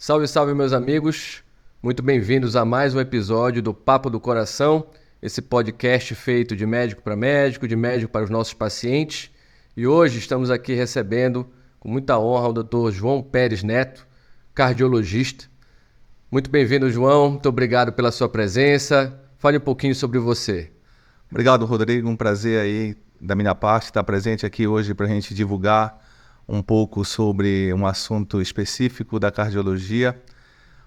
Salve, salve, meus amigos. Muito bem-vindos a mais um episódio do Papo do Coração, esse podcast feito de médico para os nossos pacientes. E hoje estamos aqui recebendo, com muita honra, o Dr. João Pérez Neto, cardiologista. Muito bem-vindo, João. Muito obrigado pela sua presença. Fale um pouquinho sobre você. Obrigado, Rodrigo. Um prazer aí da minha parte estar presente aqui hoje para a gente divulgar um pouco sobre um assunto específico da cardiologia.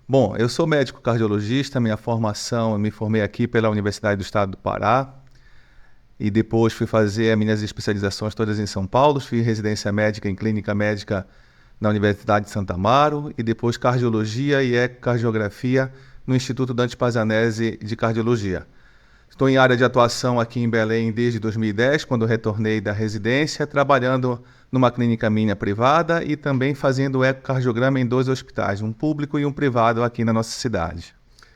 Bom, eu sou médico cardiologista, minha formação, eu me formei aqui pela Universidade do Estado do Pará e depois fui fazer as minhas especializações todas em São Paulo, fiz residência médica em clínica médica na Universidade de Santa Amaro e depois cardiologia e ecocardiografia no Instituto Dante Pazzanese de Cardiologia. Estou em área de atuação aqui em Belém desde 2010, quando retornei da residência, trabalhando numa clínica minha privada e também fazendo ecocardiograma em 2 hospitais, um público e um privado aqui na nossa cidade.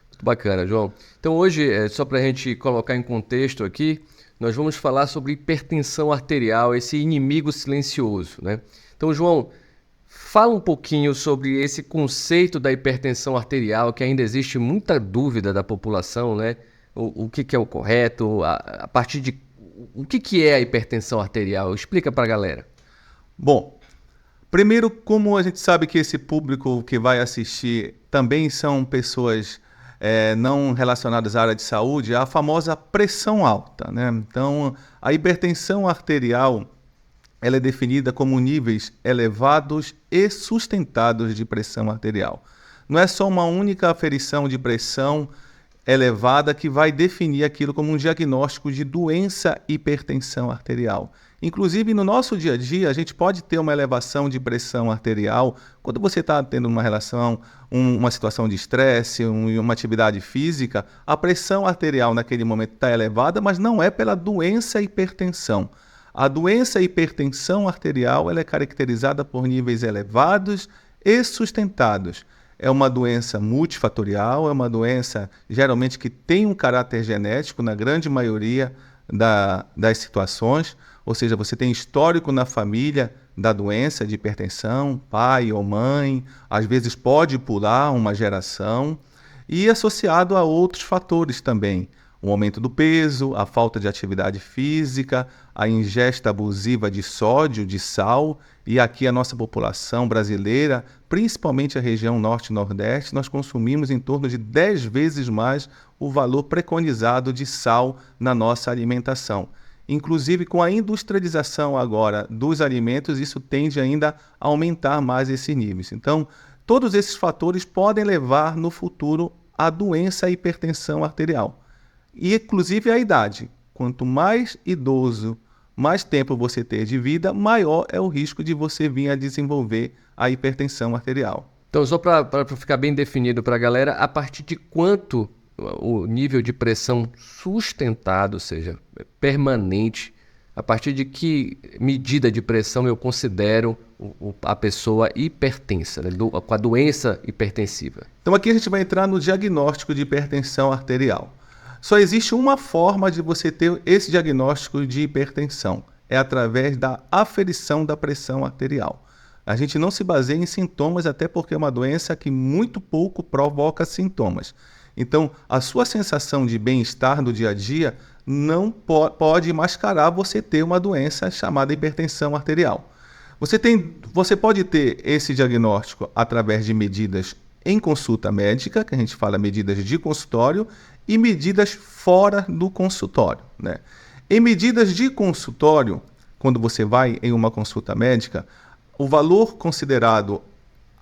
Muito bacana, João. Então hoje, só para a gente colocar em contexto aqui, nós vamos falar sobre hipertensão arterial, esse inimigo silencioso, né? Então, João, fala um pouquinho sobre esse conceito da hipertensão arterial, que ainda existe muita dúvida da população, né? O que é o correto, a partir de... O que é a hipertensão arterial? Explica para a galera. Bom, primeiro, como a gente sabe que esse público que vai assistir também são pessoas não relacionadas à área de saúde, a famosa pressão alta, né? Então, a hipertensão arterial ela é definida como níveis elevados e sustentados de pressão arterial. Não é só uma única aferição de pressão elevada que vai definir aquilo como um diagnóstico de doença hipertensão arterial. Inclusive, no nosso dia a dia, a gente pode ter uma elevação de pressão arterial quando você está tendo uma situação de estresse, uma atividade física, a pressão arterial naquele momento está elevada, mas não é pela doença hipertensão. A doença hipertensão arterial ela é caracterizada por níveis elevados e sustentados. É uma doença multifatorial, é uma doença geralmente que tem um caráter genético na grande maioria das situações, ou seja, você tem histórico na família da doença de hipertensão, pai ou mãe, às vezes pode pular uma geração, e associado a outros fatores também. O aumento do peso, a falta de atividade física, a ingesta abusiva de sódio, de sal, e aqui a nossa população brasileira, principalmente a região norte e nordeste, nós consumimos em torno de 10 vezes mais o valor preconizado de sal na nossa alimentação. Inclusive, com a industrialização agora dos alimentos, isso tende ainda a aumentar mais esses níveis. Então, todos esses fatores podem levar no futuro à doença hipertensão arterial. E, inclusive, a idade. Quanto mais idoso, mais tempo você ter de vida, maior é o risco de você vir a desenvolver a hipertensão arterial. Então, só para ficar bem definido para a galera, a partir de quanto o nível de pressão sustentado, ou seja, permanente, a partir de que medida de pressão eu considero a pessoa hipertensa, né? Com a doença hipertensiva? Então, aqui a gente vai entrar no diagnóstico de hipertensão arterial. Só existe uma forma de você ter esse diagnóstico de hipertensão, é através da aferição da pressão arterial. A gente não se baseia em sintomas, até porque é uma doença que muito pouco provoca sintomas. Então, a sua sensação de bem-estar no dia a dia não pode mascarar você ter uma doença chamada hipertensão arterial. Você pode ter esse diagnóstico através de medidas em consulta médica, que a gente fala medidas de consultório, e medidas fora do consultório, né? Em medidas de consultório, quando você vai em uma consulta médica, o valor considerado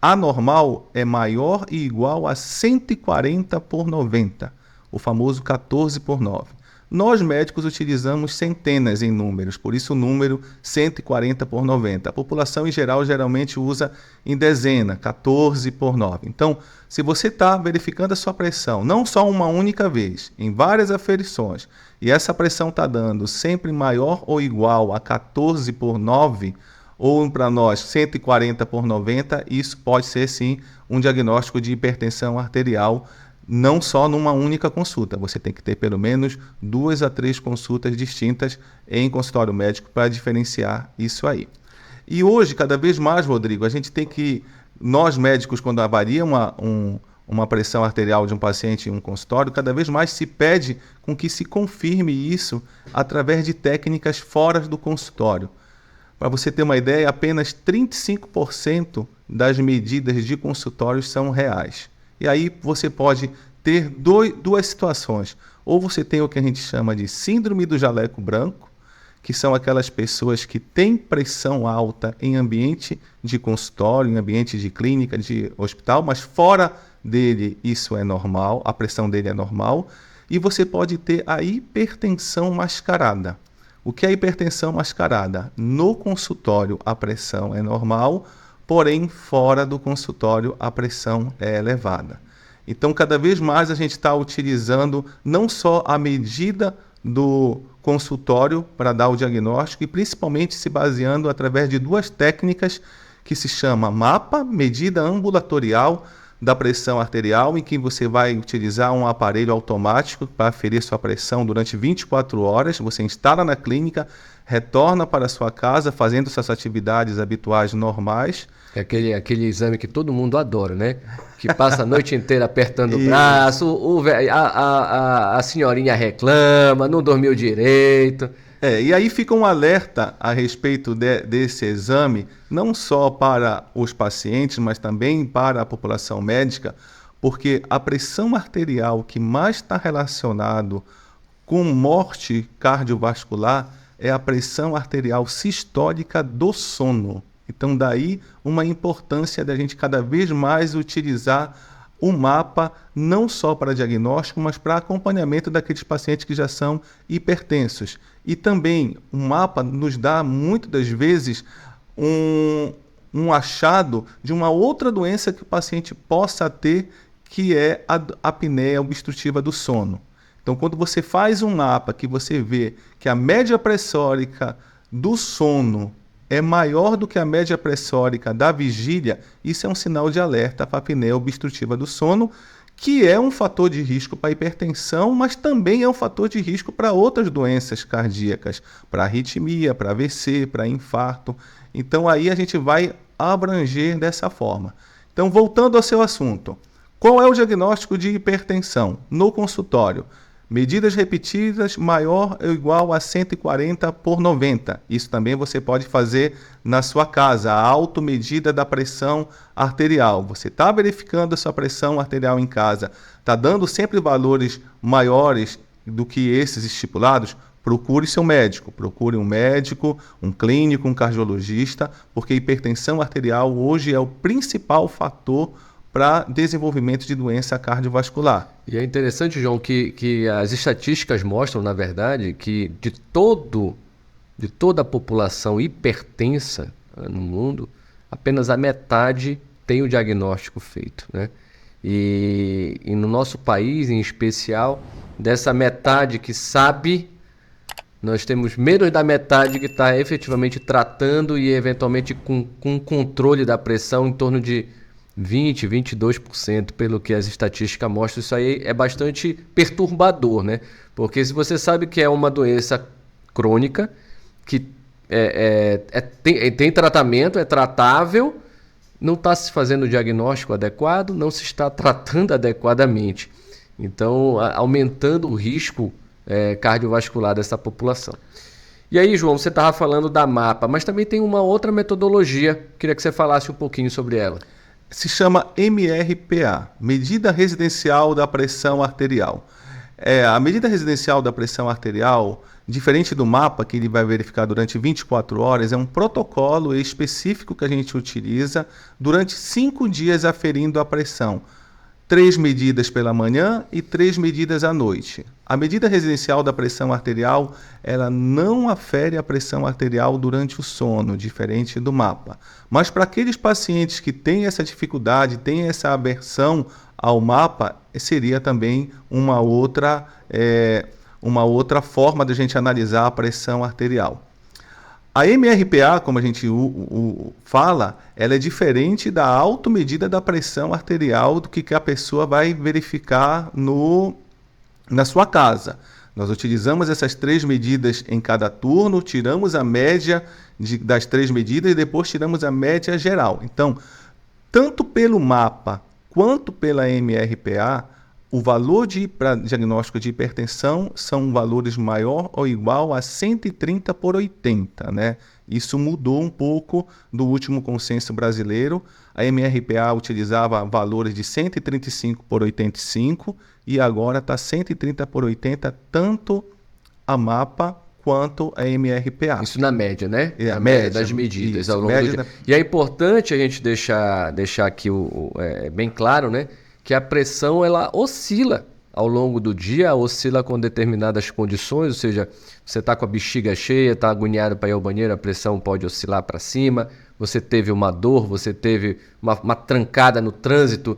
anormal é maior e igual a 140/90, o famoso 14/9. Nós médicos utilizamos centenas em números, por isso o número 140/90. A população em geral geralmente usa em dezena, 14/9. Então, se você está verificando a sua pressão, não só uma única vez, em várias aferições, e essa pressão está dando sempre maior ou igual a 14/9, ou para nós 140/90, isso pode ser sim um diagnóstico de hipertensão arterial, não só numa única consulta. Você tem que ter pelo menos 2 a 3 consultas distintas em consultório médico para diferenciar isso aí. E hoje, cada vez mais, Rodrigo, a gente tem que nós médicos, quando avaria uma pressão arterial de um paciente em um consultório, cada vez mais se pede com que se confirme isso através de técnicas fora do consultório. Para você ter uma ideia, apenas 35% das medidas de consultórios são reais. E aí você pode ter duas situações. Ou você tem o que a gente chama de síndrome do jaleco branco, que são aquelas pessoas que têm pressão alta em ambiente de consultório, em ambiente de clínica, de hospital, mas fora dele isso é normal, a pressão dele é normal. E você pode ter a hipertensão mascarada. O que é a hipertensão mascarada? No consultório a pressão é normal, porém fora do consultório a pressão é elevada. Então, cada vez mais a gente está utilizando não só a medida do consultório para dar o diagnóstico e principalmente se baseando através de duas técnicas que se chama MAPA, medida ambulatorial da pressão arterial, em que você vai utilizar um aparelho automático para aferir sua pressão durante 24 horas, você instala na clínica, retorna para a sua casa fazendo suas atividades habituais normais. É aquele exame que todo mundo adora, né? Que passa a noite inteira apertando o braço, a senhorinha reclama, não dormiu direito. E aí fica um alerta a respeito desse exame, não só para os pacientes, mas também para a população médica, porque a pressão arterial que mais está relacionado com morte cardiovascular é a pressão arterial sistólica do sono. Então, daí uma importância da gente cada vez mais utilizar o MAPA, não só para diagnóstico, mas para acompanhamento daqueles pacientes que já são hipertensos. E também o MAPA nos dá, muitas das vezes, um achado de uma outra doença que o paciente possa ter, que é a apneia obstrutiva do sono. Então, quando você faz um MAPA, que você vê que a média pressórica do sono é maior do que a média pressórica da vigília, isso é um sinal de alerta para a apneia obstrutiva do sono, que é um fator de risco para hipertensão, mas também é um fator de risco para outras doenças cardíacas, para arritmia, para AVC, para infarto. Então aí a gente vai abranger dessa forma. Então, voltando ao seu assunto, qual é o diagnóstico de hipertensão no consultório? Medidas repetidas maior ou igual a 140/90. Isso também você pode fazer na sua casa, a automedida da pressão arterial. Você está verificando a sua pressão arterial em casa, está dando sempre valores maiores do que esses estipulados? Procure seu médico, procure um médico, um clínico, um cardiologista, porque a hipertensão arterial hoje é o principal fator para desenvolvimento de doença cardiovascular. E é interessante, João, que as estatísticas mostram, na verdade, que de toda a população hipertensa no mundo, apenas a metade tem o diagnóstico feito, né? E no nosso país, em especial, dessa metade que sabe, nós temos menos da metade que está efetivamente tratando e eventualmente com controle da pressão em torno de 20%, 22%, pelo que as estatísticas mostram. Isso aí é bastante perturbador, né? Porque se você sabe que é uma doença crônica, que tem tratamento, é tratável, não está se fazendo o diagnóstico adequado, não se está tratando adequadamente. Então, aumentando o risco cardiovascular dessa população. E aí, João, você estava falando da MAPA, mas também tem uma outra metodologia. Queria que você falasse um pouquinho sobre ela. Se chama MRPA, Medida Residencial da Pressão Arterial. A medida residencial da pressão arterial, diferente do MAPA, que ele vai verificar durante 24 horas, é um protocolo específico que a gente utiliza durante 5 dias aferindo a pressão. 3 medidas pela manhã e 3 medidas à noite. A medida residencial da pressão arterial, ela não afere a pressão arterial durante o sono, diferente do MAPA. Mas para aqueles pacientes que têm essa dificuldade, têm essa aversão ao MAPA, seria também uma outra forma de a gente analisar a pressão arterial. A MRPA, como a gente fala, ela é diferente da automedida da pressão arterial do que a pessoa vai verificar na sua casa. Nós utilizamos essas 3 medidas em cada turno, tiramos a média das 3 medidas e depois tiramos a média geral. Então, Tanto pelo mapa quanto pela MRPA, o valor para diagnóstico de hipertensão são valores maior ou igual a 130/80, né? Isso mudou um pouco do último consenso brasileiro. A MRPA utilizava valores de 135/85 e agora está 130/80, tanto a MAPA quanto a MRPA. Isso na média, né? É, a média das medidas isso, ao longo do dia. E é importante a gente deixar aqui bem claro, né? Que a pressão ela oscila ao longo do dia, oscila com determinadas condições, ou seja, você está com a bexiga cheia, está agoniado para ir ao banheiro, a pressão pode oscilar para cima, você teve uma dor, você teve uma trancada no trânsito,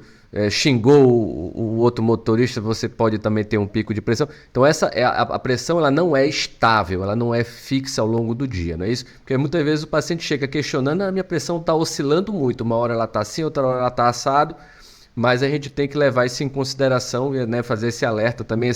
xingou o outro motorista, você pode também ter um pico de pressão. Então a pressão ela não é estável, ela não é fixa ao longo do dia, não é isso? Porque muitas vezes o paciente chega questionando, a minha pressão está oscilando muito, uma hora ela está assim, outra hora ela está assado, mas a gente tem que levar isso em consideração, né, fazer esse alerta também,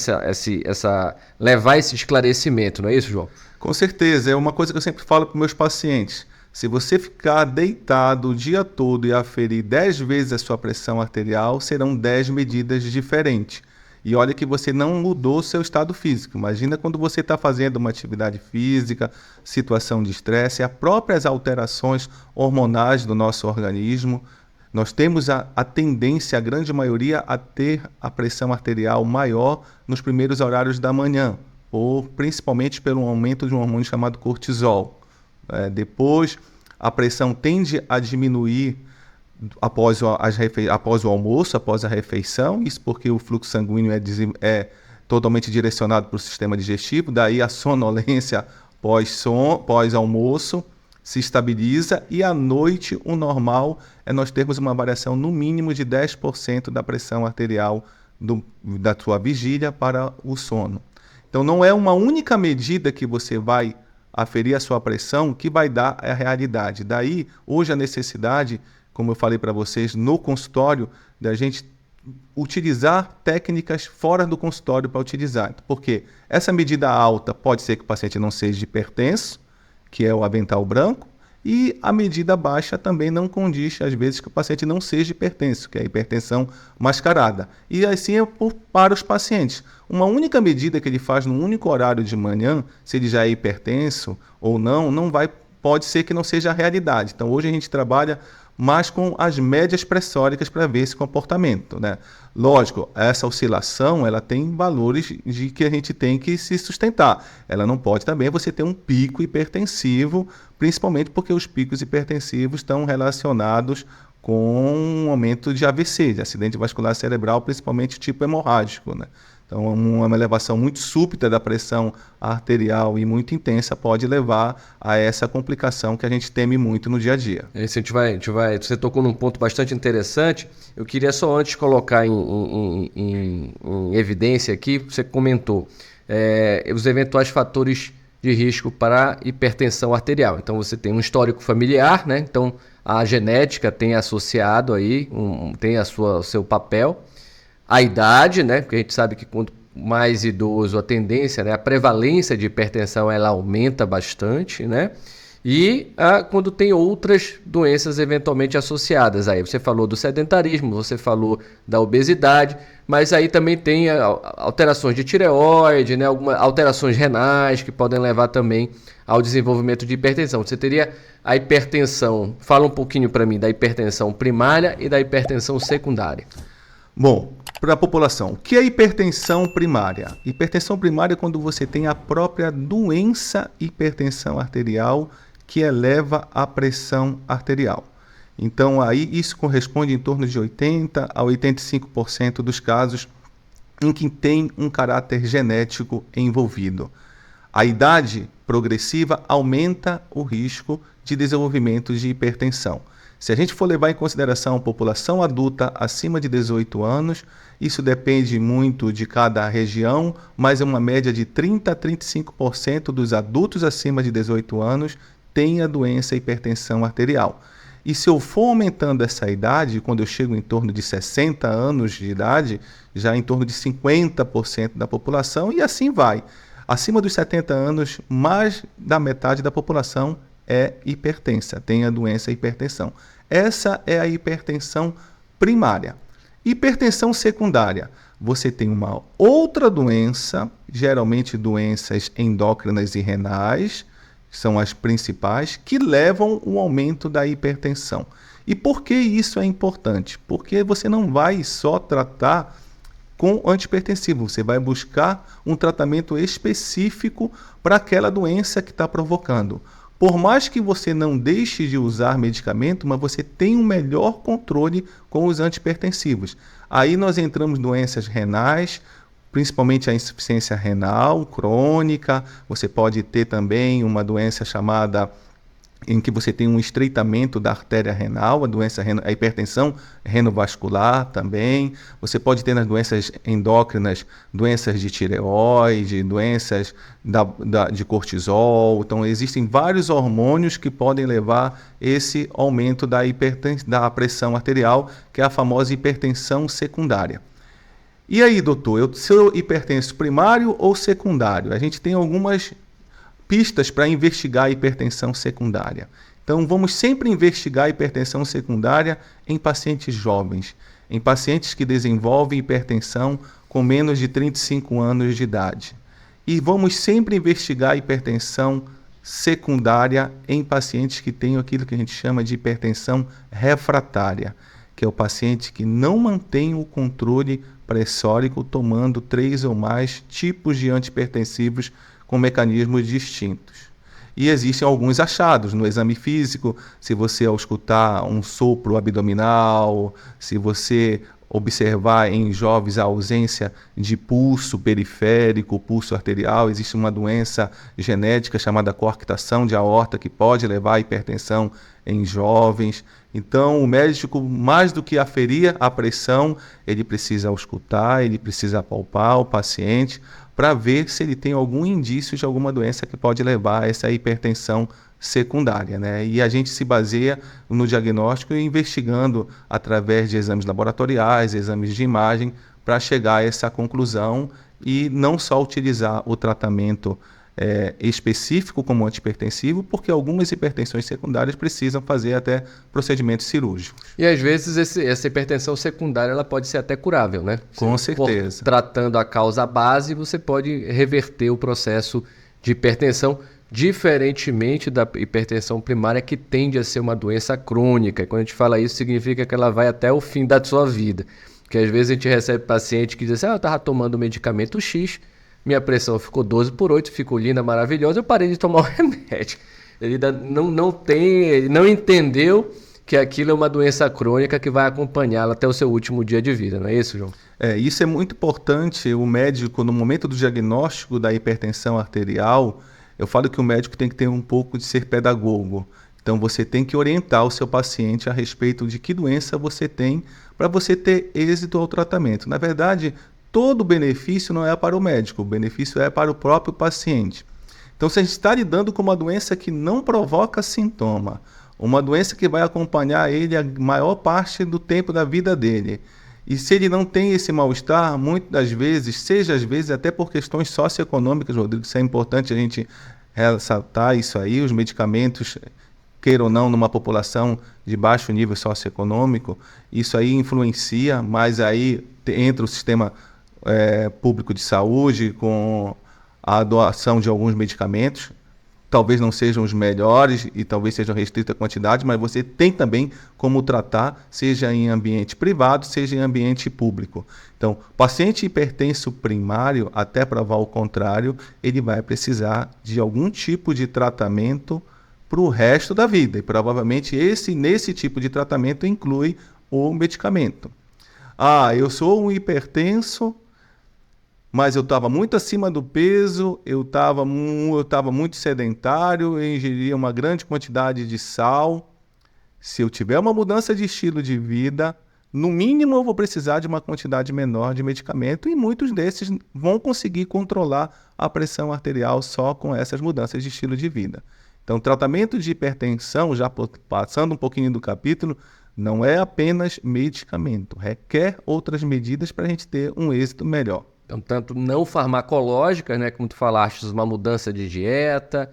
levar esse esclarecimento, não é isso, João? Com certeza, é uma coisa que eu sempre falo para os meus pacientes. Se você ficar deitado o dia todo e aferir 10 vezes a sua pressão arterial, serão 10 medidas diferentes. E olha que você não mudou o seu estado físico. Imagina quando você está fazendo uma atividade física, situação de estresse, as próprias alterações hormonais do nosso organismo. Nós temos a tendência, a grande maioria, a ter a pressão arterial maior nos primeiros horários da manhã, ou principalmente pelo aumento de um hormônio chamado cortisol. Depois, a pressão tende a diminuir após o almoço, após a refeição, isso porque o fluxo sanguíneo é totalmente direcionado para o sistema digestivo, daí a sonolência pós-almoço se estabiliza, e à noite o normal é nós termos uma variação no mínimo de 10% da pressão arterial da sua vigília para o sono. Então não é uma única medida que você vai aferir a sua pressão que vai dar a realidade. Daí, hoje a necessidade, como eu falei para vocês, no consultório, da gente utilizar técnicas fora do consultório para utilizar. Porque essa medida alta pode ser que o paciente não seja hipertenso, que é o avental branco, e a medida baixa também não condiz, às vezes, que o paciente não seja hipertenso, que é a hipertensão mascarada. E assim é para os pacientes. Uma única medida que ele faz num único horário de manhã, se ele já é hipertenso ou não, pode ser que não seja a realidade. Então, hoje a gente trabalha mais com as médias pressóricas para ver esse comportamento, né? Lógico, essa oscilação ela tem valores de que a gente tem que se sustentar. Ela não pode também você ter um pico hipertensivo, principalmente porque os picos hipertensivos estão relacionados com um aumento de AVC, de acidente vascular cerebral, principalmente tipo hemorrágico, né? Então, uma elevação muito súbita da pressão arterial e muito intensa pode levar a essa complicação que a gente teme muito no dia a dia. Você tocou num ponto bastante interessante. Eu queria só antes colocar em evidência aqui, você comentou, os eventuais fatores de risco para hipertensão arterial. Então, você tem um histórico familiar, né? Então, a genética tem associado aí, tem o seu papel. A idade, né? Porque a gente sabe que quanto mais idoso a tendência, né? A prevalência de hipertensão ela aumenta bastante, né? E quando tem outras doenças eventualmente associadas. Aí você falou do sedentarismo, você falou da obesidade, mas aí também tem alterações de tireoide, né? Algumas alterações renais que podem levar também ao desenvolvimento de hipertensão. Você teria a hipertensão, fala um pouquinho para mim da hipertensão primária e da hipertensão secundária. Bom, para a população, o que é hipertensão primária? Hipertensão primária é quando você tem a própria doença hipertensão arterial que eleva a pressão arterial. Então, aí isso corresponde em torno de 80% a 85% dos casos em que tem um caráter genético envolvido. A idade progressiva aumenta o risco de desenvolvimento de hipertensão. Se a gente for levar em consideração a população adulta acima de 18 anos, isso depende muito de cada região, mas é uma média de 30% a 35% dos adultos acima de 18 anos têm a doença hipertensão arterial. E se eu for aumentando essa idade, quando eu chego em torno de 60 anos de idade, já em torno de 50% da população, e assim vai. Acima dos 70 anos, mais da metade da população é hipertensa, tem a doença hipertensão. Essa é a hipertensão primária. Hipertensão secundária. Você tem uma outra doença, geralmente doenças endócrinas e renais, que são as principais, que levam ao aumento da hipertensão. E por que isso é importante? Porque você não vai só tratar com antihipertensivo, você vai buscar um tratamento específico para aquela doença que está provocando. Por mais que você não deixe de usar medicamento, mas você tem um melhor controle com os antihipertensivos. Aí nós entramos em doenças renais, principalmente a insuficiência renal crônica. Você pode ter também uma doença chamada em que você tem um estreitamento da artéria renal, a hipertensão renovascular também. Você pode ter nas doenças endócrinas, doenças de tireoide, doenças de cortisol. Então, existem vários hormônios que podem levar esse aumento da pressão arterial, que é a famosa hipertensão secundária. E aí, doutor, se eu hipertenso primário ou secundário? A gente tem algumas pistas para investigar a hipertensão secundária. Então, vamos sempre investigar a hipertensão secundária em pacientes jovens, em pacientes que desenvolvem hipertensão com menos de 35 anos de idade. E vamos sempre investigar a hipertensão secundária em pacientes que têm aquilo que a gente chama de hipertensão refratária, que é o paciente que não mantém o controle pressórico tomando 3 ou mais tipos de antihipertensivos com mecanismos distintos. E existem alguns achados no exame físico, se você ao escutar um sopro abdominal, se você observar em jovens a ausência de pulso periférico, pulso arterial, existe uma doença genética chamada coarctação de aorta que pode levar à hipertensão em jovens. Então, o médico, mais do que aferir a pressão, ele precisa auscultar, ele precisa palpar o paciente para ver se ele tem algum indício de alguma doença que pode levar a essa hipertensão secundária, né? E a gente se baseia no diagnóstico investigando através de exames laboratoriais, exames de imagem, para chegar a essa conclusão e não só utilizar o tratamento específico como antihipertensivo, porque algumas hipertensões secundárias precisam fazer até procedimentos cirúrgicos. E às vezes essa hipertensão secundária ela pode ser até curável, né? Com certeza. Tratando a causa base, você pode reverter o processo de hipertensão, diferentemente da hipertensão primária, que tende a ser uma doença crônica. E quando a gente fala isso, significa que ela vai até o fim da sua vida. Porque às vezes a gente recebe paciente que diz assim, eu estava tomando medicamento X, minha pressão ficou 12/8, ficou linda, maravilhosa, eu parei de tomar o remédio. Ele não entendeu que aquilo é uma doença crônica que vai acompanhá-lo até o seu último dia de vida, não é isso, João? Isso é muito importante. O médico, no momento do diagnóstico da hipertensão arterial, eu falo que o médico tem que ter um pouco de ser pedagogo. Então, você tem que orientar o seu paciente a respeito de que doença você tem para você ter êxito ao tratamento. Na verdade, todo benefício não é para o médico, o benefício é para o próprio paciente. Então, se a gente está lidando com uma doença que não provoca sintoma, uma doença que vai acompanhar ele a maior parte do tempo da vida dele, e se ele não tem esse mal-estar, muitas das vezes, às vezes até por questões socioeconômicas, Rodrigo, isso é importante a gente ressaltar isso aí, os medicamentos, queira ou não, numa população de baixo nível socioeconômico, isso aí influencia, mas aí entra o sistema público de saúde com a doação de alguns medicamentos, talvez não sejam os melhores e talvez sejam restritos a quantidade, mas você tem também como tratar, seja em ambiente privado, seja em ambiente público. Então, paciente hipertenso primário, até provar o contrário, ele vai precisar de algum tipo de tratamento para o resto da vida, e provavelmente nesse tipo de tratamento inclui o medicamento. Eu sou um hipertenso, mas eu estava muito acima do peso, eu estava muito sedentário, eu ingeria uma grande quantidade de sal. Se eu tiver uma mudança de estilo de vida, no mínimo eu vou precisar de uma quantidade menor de medicamento e muitos desses vão conseguir controlar a pressão arterial só com essas mudanças de estilo de vida. Então, tratamento de hipertensão, já passando um pouquinho do capítulo, não é apenas medicamento, requer outras medidas para a gente ter um êxito melhor. Então, tanto não farmacológicas, né, como tu falaste, uma mudança de dieta,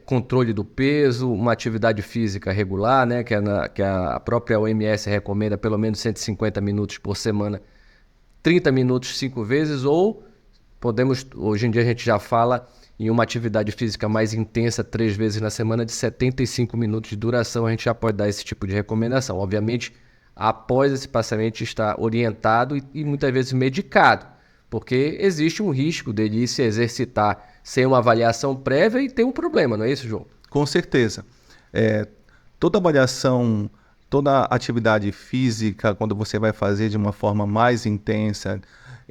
controle do peso, uma atividade física regular, né, que a própria OMS recomenda pelo menos 150 minutos por semana, 30 minutos 5 vezes, ou hoje em dia a gente já fala em uma atividade física mais intensa 3 vezes na semana de 75 minutos de duração, a gente já pode dar esse tipo de recomendação. Obviamente, após esse paciente estar orientado e muitas vezes medicado, porque existe um risco dele se exercitar sem uma avaliação prévia e ter um problema, não é isso, João? Com certeza. Toda avaliação, toda atividade física, quando você vai fazer de uma forma mais intensa,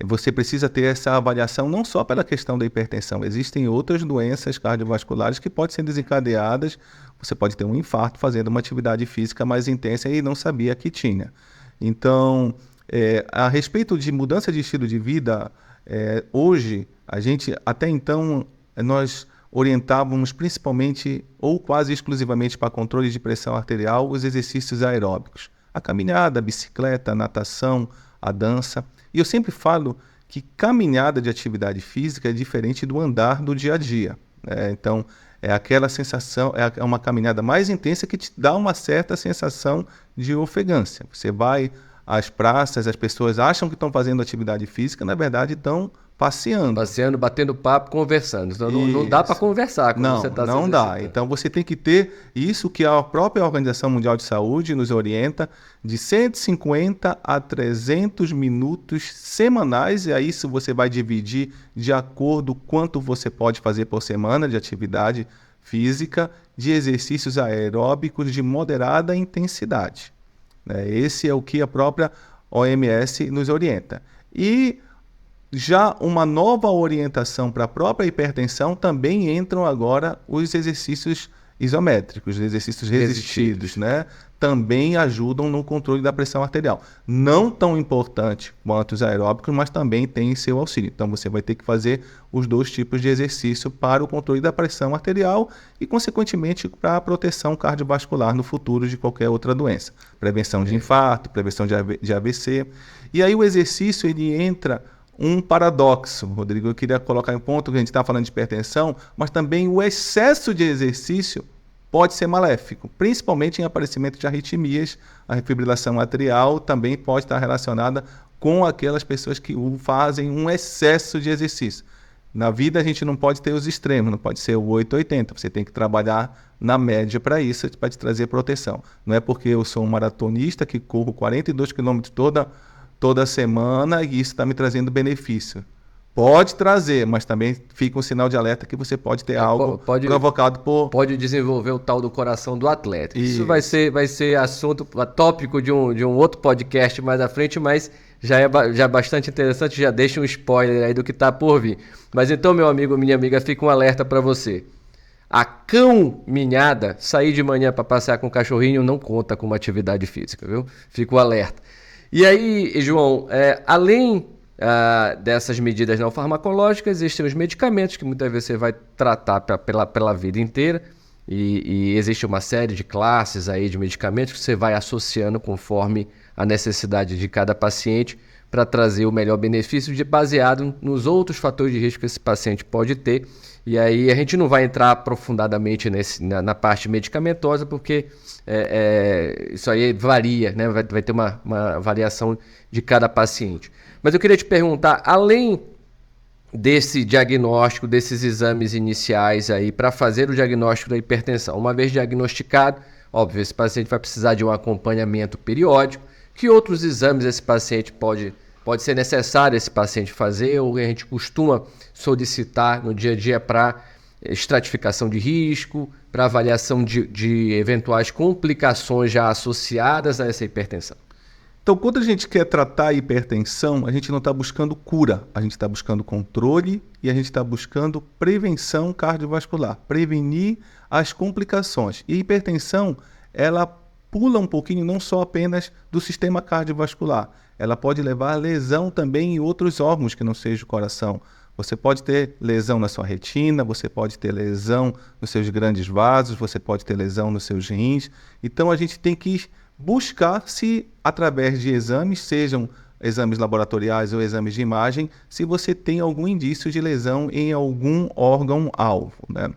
você precisa ter essa avaliação não só pela questão da hipertensão. Existem outras doenças cardiovasculares que podem ser desencadeadas. Você pode ter um infarto fazendo uma atividade física mais intensa e não sabia que tinha. Então, a respeito de mudança de estilo de vida, hoje, até então, nós orientávamos principalmente ou quase exclusivamente para controle de pressão arterial os exercícios aeróbicos. A caminhada, a bicicleta, a natação, a dança. E eu sempre falo que caminhada de atividade física é diferente do andar do dia a dia. Então, é aquela sensação, é uma caminhada mais intensa que te dá uma certa sensação de ofegância. Você vai às praças, as pessoas acham que estão fazendo atividade física, na verdade estão passeando. Passeando, batendo papo, conversando. Então, não dá para conversar quando você está se exercitando. Não dá. Então você tem que ter isso que a própria Organização Mundial de Saúde nos orienta, de 150 a 300 minutos semanais, e aí isso você vai dividir de acordo com quanto você pode fazer por semana de atividade física, de exercícios aeróbicos de moderada intensidade. Esse é o que a própria OMS nos orienta. E já uma nova orientação para a própria hipertensão, também entram agora os exercícios isométricos, os exercícios resistidos, né? Também ajudam no controle da pressão arterial. Não tão importante quanto os aeróbicos, mas também tem seu auxílio. Então você vai ter que fazer os 2 tipos de exercício para o controle da pressão arterial e, consequentemente, para a proteção cardiovascular no futuro de qualquer outra doença. Prevenção de infarto, prevenção de AVC. E aí o exercício ele entra um paradoxo, Rodrigo. Eu queria colocar em ponto que a gente está falando de hipertensão, mas também o excesso de exercício pode ser maléfico, principalmente em aparecimento de arritmias. A fibrilação atrial também pode estar relacionada com aquelas pessoas que fazem um excesso de exercício. Na vida a gente não pode ter os extremos, não pode ser o 880, você tem que trabalhar na média para isso, para te trazer proteção. Não é porque eu sou um maratonista que corro 42 quilômetros toda semana e isso está me trazendo benefício. Pode trazer, mas também fica um sinal de alerta que você pode ter algo provocado por... Pode desenvolver o tal do coração do atleta. Isso vai ser assunto, tópico de um outro podcast mais à frente, mas já é bastante interessante, já deixa um spoiler aí do que está por vir. Mas então, meu amigo, minha amiga, fica um alerta para você. A caminhada, sair de manhã para passear com o cachorrinho não conta com uma atividade física, viu? Fica o alerta. E aí, João, além dessas medidas não farmacológicas, existem os medicamentos que muitas vezes você vai tratar pela vida inteira e existe uma série de classes aí de medicamentos que você vai associando conforme a necessidade de cada paciente para trazer o melhor benefício baseado nos outros fatores de risco que esse paciente pode ter. E aí a gente não vai entrar aprofundadamente na parte medicamentosa, porque isso aí varia, né? Vai ter uma variação de cada paciente. Mas eu queria te perguntar, além desse diagnóstico, desses exames iniciais aí para fazer o diagnóstico da hipertensão, uma vez diagnosticado, óbvio, esse paciente vai precisar de um acompanhamento periódico. Que outros exames esse paciente pode ser necessário esse paciente fazer, ou a gente costuma solicitar no dia a dia para estratificação de risco, para avaliação de eventuais complicações já associadas a essa hipertensão? Então, quando a gente quer tratar a hipertensão, a gente não está buscando cura, a gente está buscando controle e a gente está buscando prevenção cardiovascular, prevenir as complicações. E a hipertensão, ela pula um pouquinho não só apenas do sistema cardiovascular, ela pode levar a lesão também em outros órgãos que não seja o coração. Você pode ter lesão na sua retina, você pode ter lesão nos seus grandes vasos, você pode ter lesão nos seus rins. Então a gente tem que buscar se, através de exames, sejam exames laboratoriais ou exames de imagem, se você tem algum indício de lesão em algum órgão-alvo, né?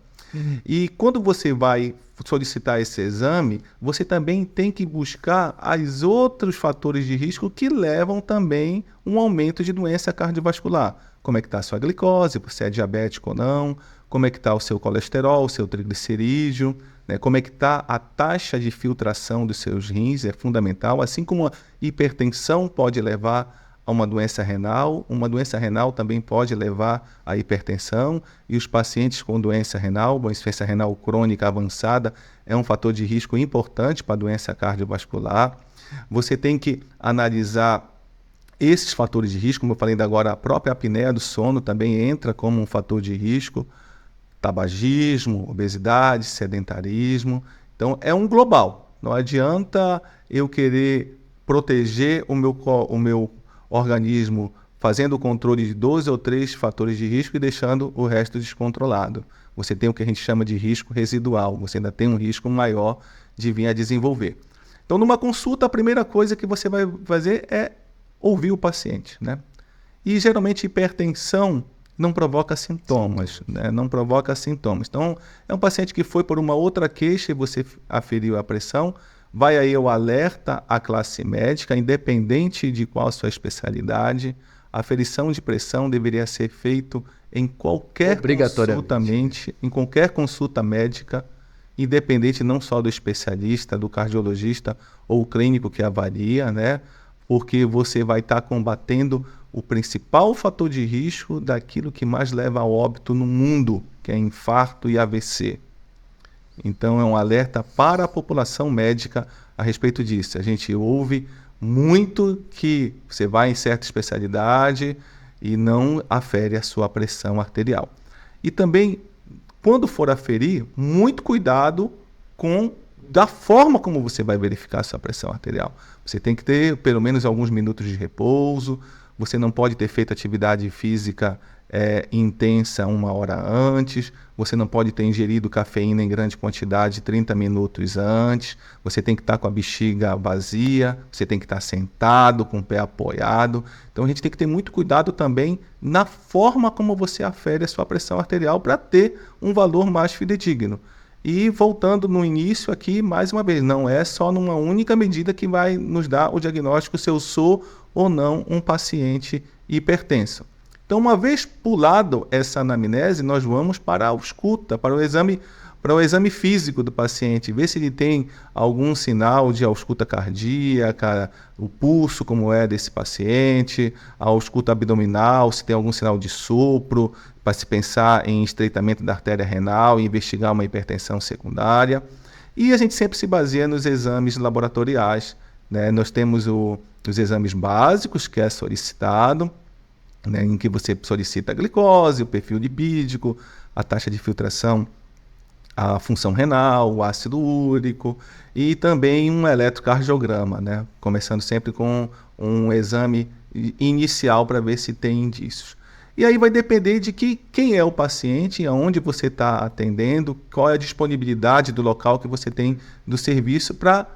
E quando você vai solicitar esse exame, você também tem que buscar os outros fatores de risco que levam também um aumento de doença cardiovascular. Como é que está a sua glicose, você é diabético ou não, como é que está o seu colesterol, o seu triglicerídeo, né? Como é que está a taxa de filtração dos seus rins, é fundamental, assim como a hipertensão pode levar a uma doença renal também pode levar à hipertensão, e os pacientes com doença renal crônica avançada, é um fator de risco importante para a doença cardiovascular. Você tem que analisar esses fatores de risco, como eu falei ainda agora, a própria apneia do sono também entra como um fator de risco, tabagismo, obesidade, sedentarismo. Então, é um global. Não adianta eu querer proteger o meu organismo fazendo o controle de 2 ou 3 fatores de risco e deixando o resto descontrolado. Você tem o que a gente chama de risco residual, você ainda tem um risco maior de vir a desenvolver. Então, numa consulta, a primeira coisa que você vai fazer é ouvir o paciente, né? E, geralmente, hipertensão não provoca sintomas, né? Não provoca sintomas. Então, é um paciente que foi por uma outra queixa e você aferiu a pressão, vai aí o alerta à classe médica, independente de qual a sua especialidade. A aferição de pressão deveria ser feito em qualquer em qualquer consulta médica, independente não só do especialista, do cardiologista ou clínico que avalia, né? Porque você vai estar combatendo o principal fator de risco daquilo que mais leva ao óbito no mundo, que é infarto e AVC. Então, é um alerta para a população médica a respeito disso. A gente ouve muito que você vai em certa especialidade e não afere a sua pressão arterial. E também, quando for aferir, muito cuidado da forma como você vai verificar a sua pressão arterial. Você tem que ter pelo menos alguns minutos de repouso, você não pode ter feito atividade física intensa 1 hora antes, você não pode ter ingerido cafeína em grande quantidade 30 minutos antes, você tem que estar com a bexiga vazia, você tem que estar sentado, com o pé apoiado. Então a gente tem que ter muito cuidado também na forma como você afere a sua pressão arterial para ter um valor mais fidedigno. E voltando no início aqui, mais uma vez, não é só numa única medida que vai nos dar o diagnóstico se eu sou ou não um paciente hipertenso. Então, uma vez pulado essa anamnese, nós vamos para a ausculta, para o exame físico do paciente, ver se ele tem algum sinal de ausculta cardíaca, o pulso como é desse paciente, a ausculta abdominal, se tem algum sinal de sopro, para se pensar em estreitamento da artéria renal e investigar uma hipertensão secundária. E a gente sempre se baseia nos exames laboratoriais, né? Nós temos os exames básicos, que é solicitado, né, em que você solicita a glicose, o perfil lipídico, a taxa de filtração, a função renal, o ácido úrico e também um eletrocardiograma, né, começando sempre com um exame inicial para ver se tem indícios. E aí vai depender de quem é o paciente, aonde você está atendendo, qual é a disponibilidade do local que você tem do serviço para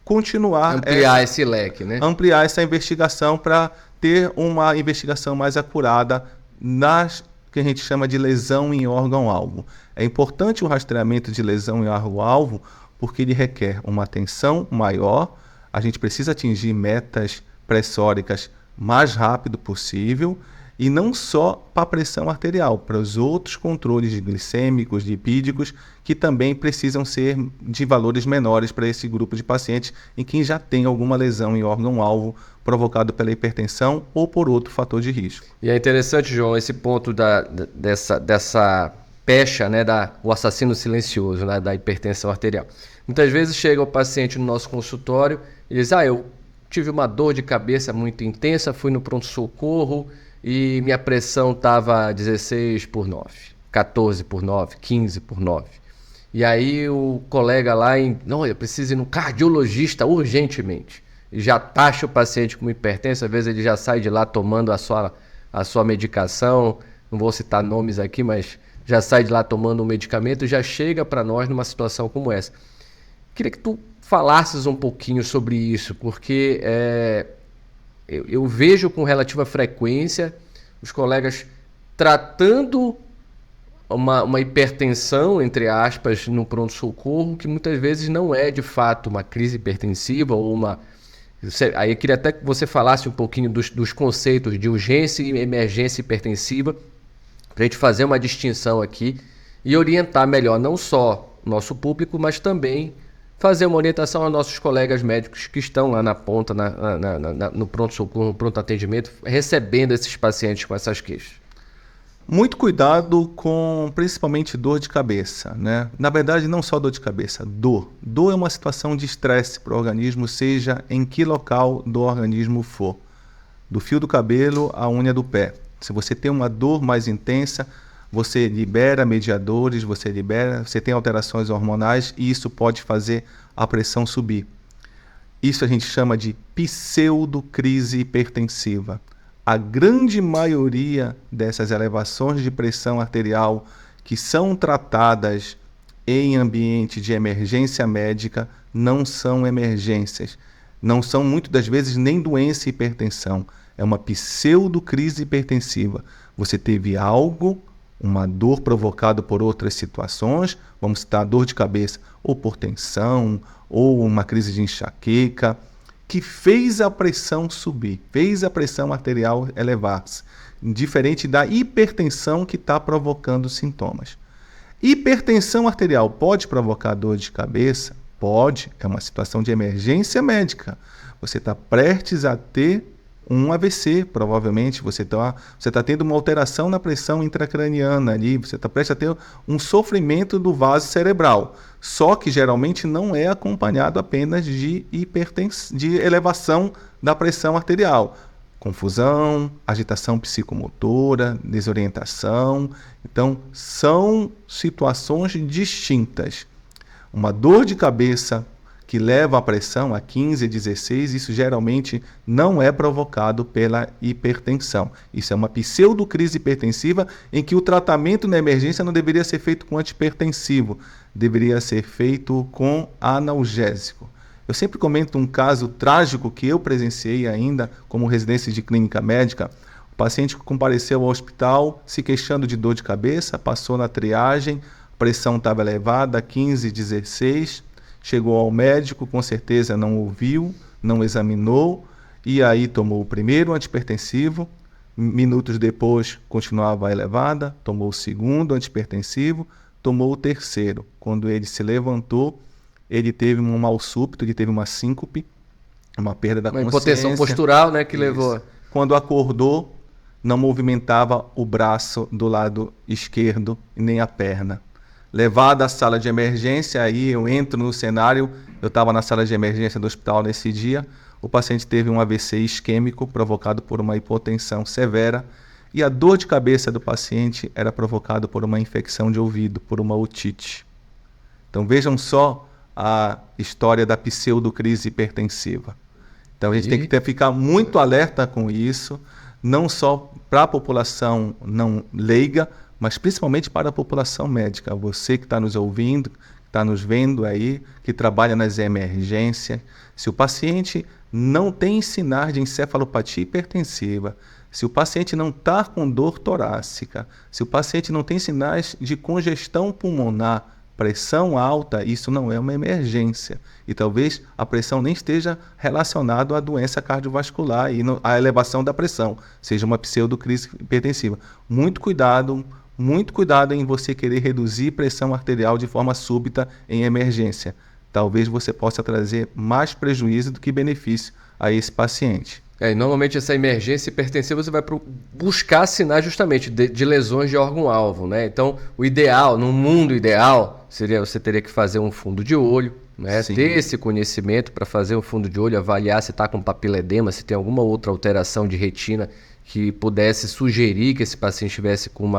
continuar ampliar esse leque, né? Ampliar essa investigação para ter uma investigação mais acurada nas que a gente chama de lesão em órgão-alvo. É importante o rastreamento de lesão em órgão-alvo porque ele requer uma atenção maior, a gente precisa atingir metas pressóricas mais rápido possível, e não só para a pressão arterial, para os outros controles glicêmicos, lipídicos, que também precisam ser de valores menores para esse grupo de pacientes em quem já tem alguma lesão em órgão-alvo provocado pela hipertensão ou por outro fator de risco. E é interessante, João, esse ponto dessa pecha, né, o assassino silencioso, né, da hipertensão arterial. Muitas vezes chega o paciente no nosso consultório e diz, eu tive uma dor de cabeça muito intensa, fui no pronto-socorro, e minha pressão estava 16/9, 14/9, 15/9. E aí o colega lá, não, eu preciso ir no cardiologista urgentemente. E já taxa o paciente como hipertenso, às vezes ele já sai de lá tomando a sua medicação, não vou citar nomes aqui, mas já sai de lá tomando um medicamento e já chega para nós numa situação como essa. Queria que tu falasses um pouquinho sobre isso, porque eu vejo com relativa frequência os colegas tratando uma hipertensão, entre aspas, no pronto-socorro, que muitas vezes não é de fato uma crise hipertensiva ou uma... Aí eu queria até que você falasse um pouquinho dos conceitos de urgência e emergência hipertensiva, para a gente fazer uma distinção aqui e orientar melhor não só o nosso público, mas também fazer uma orientação aos nossos colegas médicos que estão lá na ponta, no pronto-socorro, no pronto atendimento, recebendo esses pacientes com essas queixas. Muito cuidado com, principalmente, dor de cabeça, né? Na verdade, não só dor de cabeça, dor. Dor é uma situação de estresse para o organismo, seja em que local do organismo for. Do fio do cabelo à unha do pé. Se você tem uma dor mais intensa, você libera mediadores, você tem alterações hormonais e isso pode fazer a pressão subir. Isso a gente chama de pseudocrise hipertensiva. A grande maioria dessas elevações de pressão arterial que são tratadas em ambiente de emergência médica não são emergências. Não são, muitas das vezes, nem doença e hipertensão. É uma pseudocrise hipertensiva. Você teve algo, uma dor provocada por outras situações, vamos citar dor de cabeça, ou por tensão, ou uma crise de enxaqueca, que fez a pressão subir, fez a pressão arterial elevar-se, diferente da hipertensão que está provocando sintomas. Hipertensão arterial pode provocar dor de cabeça? Pode, é uma situação de emergência médica. Você está prestes a ter um AVC, provavelmente, você tá tendo uma alteração na pressão intracraniana ali, você está prestes a ter um sofrimento do vaso cerebral, só que geralmente não é acompanhado apenas de elevação da pressão arterial. Confusão, agitação psicomotora, desorientação. Então, são situações distintas. Uma dor de cabeça que leva a pressão a 15, 16, isso geralmente não é provocado pela hipertensão. Isso é uma pseudocrise hipertensiva em que o tratamento na emergência não deveria ser feito com antihipertensivo, deveria ser feito com analgésico. Eu sempre comento um caso trágico que eu presenciei ainda como residência de clínica médica. O paciente compareceu ao hospital se queixando de dor de cabeça, passou na triagem, a pressão estava elevada, 15, 16, chegou ao médico, com certeza não ouviu, não examinou, e aí tomou o primeiro antihipertensivo, minutos depois continuava elevada, tomou o segundo antihipertensivo, tomou o terceiro. Quando ele se levantou, ele teve um mal súbito, ele teve uma síncope, uma perda da consciência. Uma hipotensão postural, né, que levou. Quando acordou, não movimentava o braço do lado esquerdo e nem a perna. Levado à sala de emergência, aí eu entro no cenário, eu estava na sala de emergência do hospital nesse dia, o paciente teve um AVC isquêmico provocado por uma hipotensão severa e a dor de cabeça do paciente era provocada por uma infecção de ouvido, por uma otite. Então vejam só a história da pseudocrise hipertensiva. Então a gente tem que ficar muito alerta com isso, não só para a população não leiga, mas principalmente para a população médica. Você que está nos ouvindo, que está nos vendo aí, que trabalha nas emergências, se o paciente não tem sinais de encefalopatia hipertensiva, se o paciente não está com dor torácica, se o paciente não tem sinais de congestão pulmonar, pressão alta, isso não é uma emergência. E talvez a pressão nem esteja relacionada à doença cardiovascular e à elevação da pressão, seja uma pseudocrise hipertensiva. Muito cuidado em você querer reduzir pressão arterial de forma súbita em emergência. Talvez você possa trazer mais prejuízo do que benefício a esse paciente. E normalmente essa emergência hipertensiva você vai buscar sinais justamente de lesões de órgão-alvo, né? Então, o ideal, no mundo ideal, seria você teria que fazer um fundo de olho, né? Ter esse conhecimento para fazer um fundo de olho, avaliar se está com papiledema, se tem alguma outra alteração de retina que pudesse sugerir que esse paciente estivesse com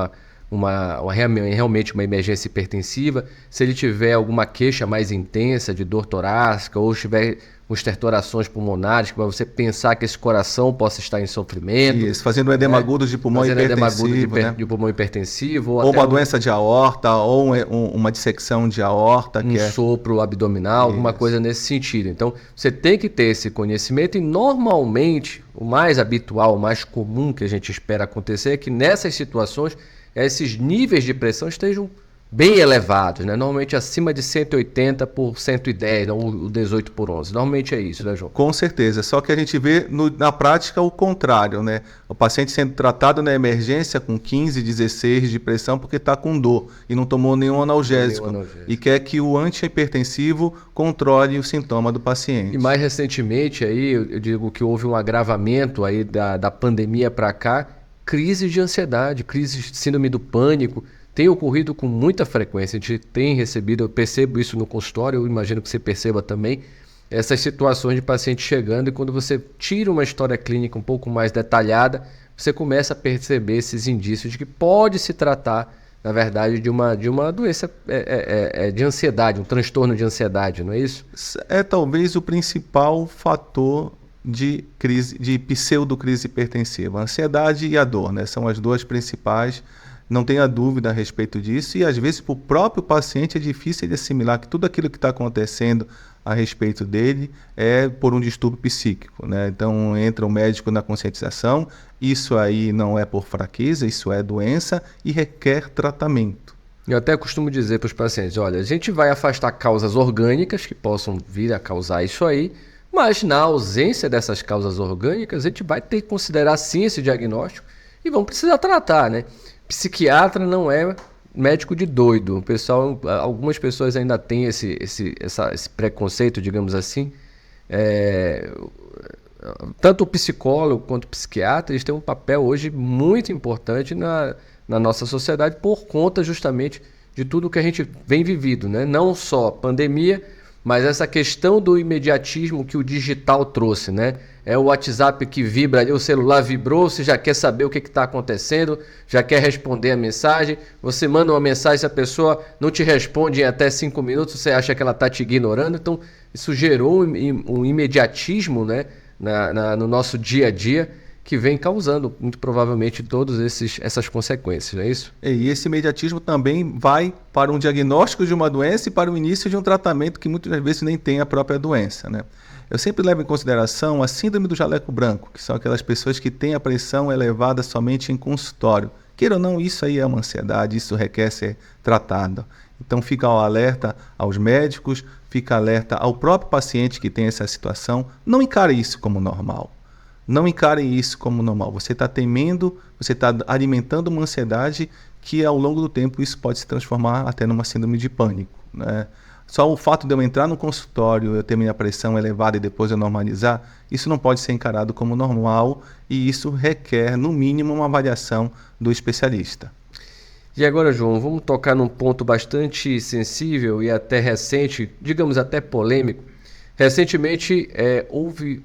realmente uma emergência hipertensiva, se ele tiver alguma queixa mais intensa de dor torácica ou tiver estertorações pulmonares, para você pensar que esse coração possa estar em sofrimento. Isso, fazendo um edema agudo de pulmão hipertensivo, de pulmão hipertensivo. Ou uma doença de aorta, ou uma dissecção de aorta. Sopro abdominal, alguma coisa nesse sentido. Então, você tem que ter esse conhecimento e normalmente, o mais habitual, o mais comum que a gente espera acontecer é que nessas situações esses níveis de pressão estejam bem elevados, né? Normalmente acima de 180 por 110, não o 18 por 11. Normalmente é isso, né, João? Com certeza, só que a gente vê na prática o contrário, né? O paciente sendo tratado na emergência com 15, 16 de pressão porque está com dor e não tomou nenhum analgésico. E quer que o antihipertensivo controle o sintoma do paciente. E mais recentemente, aí, eu digo que houve um agravamento aí da pandemia para cá, crise de ansiedade, crise de síndrome do pânico, tem ocorrido com muita frequência. A gente tem recebido, eu percebo isso no consultório, eu imagino que você perceba também, essas situações de paciente chegando, e quando você tira uma história clínica um pouco mais detalhada, você começa a perceber esses indícios de que pode se tratar, na verdade, de uma doença de ansiedade, um transtorno de ansiedade, não é isso? É talvez o principal fator de pseudocrise hipertensiva. A ansiedade e a dor, né? São as duas principais. Não tenha dúvida a respeito disso, e às vezes para o próprio paciente é difícil de assimilar que tudo aquilo que está acontecendo a respeito dele é por um distúrbio psíquico, né? Então entra o médico na conscientização, isso aí não é por fraqueza, isso é doença e requer tratamento. Eu até costumo dizer para os pacientes, olha, a gente vai afastar causas orgânicas que possam vir a causar isso aí, mas na ausência dessas causas orgânicas, a gente vai ter que considerar sim esse diagnóstico e vamos precisar tratar, né? Psiquiatra não é médico de doido. Algumas pessoas ainda têm esse preconceito, digamos assim. Tanto o psicólogo quanto o psiquiatra, eles têm um papel hoje muito importante na nossa sociedade por conta justamente de tudo que a gente vem vivido, né? Não só pandemia, mas essa questão do imediatismo que o digital trouxe, né? É o WhatsApp que vibra ali, o celular vibrou, você já quer saber o que está acontecendo, já quer responder a mensagem, você manda uma mensagem, se a pessoa não te responde em até 5 minutos, você acha que ela está te ignorando. Então, isso gerou um imediatismo, né, no nosso dia a dia, que vem causando, muito provavelmente, todas essas consequências, não é isso? E esse imediatismo também vai para um diagnóstico de uma doença e para o início de um tratamento que muitas vezes nem tem a própria doença, né? Eu sempre levo em consideração a síndrome do jaleco branco, que são aquelas pessoas que têm a pressão elevada somente em consultório. Queira ou não, isso aí é uma ansiedade, isso requer ser tratado. Então fica o alerta aos médicos, fica alerta ao próprio paciente que tem essa situação. Não encare isso como normal. Não encarem isso como normal. Você está temendo, você está alimentando uma ansiedade que ao longo do tempo isso pode se transformar até numa síndrome de pânico, né? Só o fato de eu entrar no consultório, eu ter minha pressão elevada e depois eu normalizar, isso não pode ser encarado como normal e isso requer, no mínimo, uma avaliação do especialista. E agora, João, vamos tocar num ponto bastante sensível e até recente, digamos até polêmico. Recentemente, houve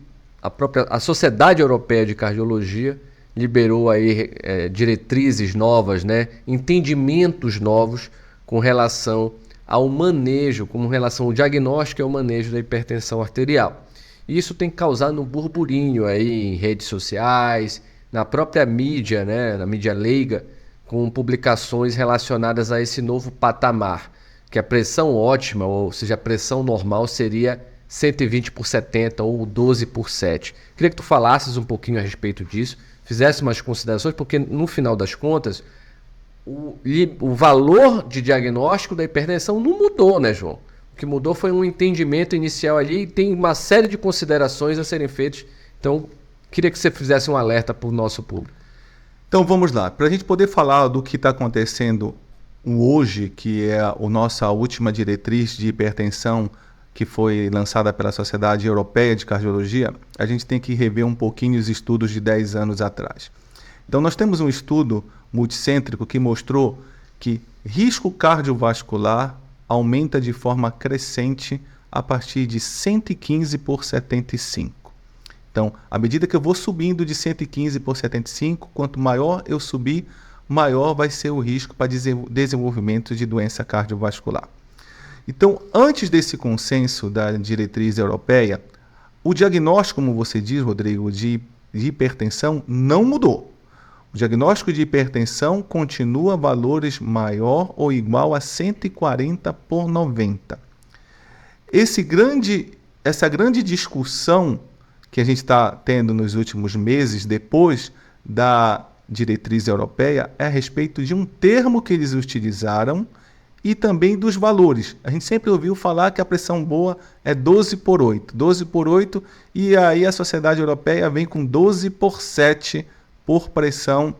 a Sociedade Europeia de Cardiologia liberou aí diretrizes novas, né, entendimentos novos com relação ao manejo, com relação ao diagnóstico e ao manejo da hipertensão arterial. Isso tem causado um burburinho aí em redes sociais, na própria mídia, né, na mídia leiga, com publicações relacionadas a esse novo patamar, que a pressão ótima, ou seja, a pressão normal seria 120 por 70 ou 12 por 7. Queria que tu falasses um pouquinho a respeito disso, fizesse umas considerações, porque no final das contas, o valor de diagnóstico da hipertensão não mudou, né, João? O que mudou foi um entendimento inicial ali e tem uma série de considerações a serem feitas. Então, queria que você fizesse um alerta para o nosso público. Então, vamos lá. Para a gente poder falar do que está acontecendo hoje, que é a nossa última diretriz de hipertensão, que foi lançada pela Sociedade Europeia de Cardiologia, a gente tem que rever um pouquinho os estudos de 10 anos atrás. Então, nós temos um estudo multicêntrico que mostrou que risco cardiovascular aumenta de forma crescente a partir de 115 por 75. Então, à medida que eu vou subindo de 115 por 75, quanto maior eu subir, maior vai ser o risco para desenvolvimento de doença cardiovascular. Então, antes desse consenso da diretriz europeia, o diagnóstico, como você diz, Rodrigo, de hipertensão não mudou. O diagnóstico de hipertensão continua valores maior ou igual a 140 por 90. Essa grande discussão que a gente está tendo nos últimos meses, depois diretriz europeia é a respeito de um termo que eles utilizaram e também dos valores. A gente sempre ouviu falar que a pressão boa é 12/8. 12/8, e aí a Sociedade Europeia vem com 12/7 por pressão,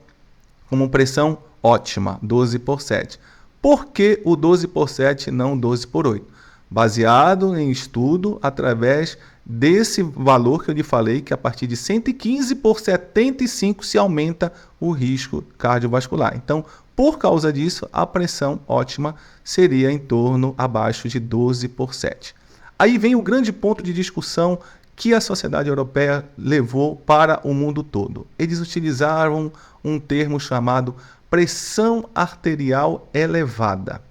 como pressão ótima, 12/7. Por que o 12/7 não 12/8? Baseado em estudo através desse valor que eu lhe falei, que a partir de 115/75 se aumenta o risco cardiovascular. Então, por causa disso, a pressão ótima seria em torno abaixo de 12/7. Aí vem o grande ponto de discussão que a Sociedade Europeia levou para o mundo todo. Eles utilizaram um termo chamado pressão arterial elevada.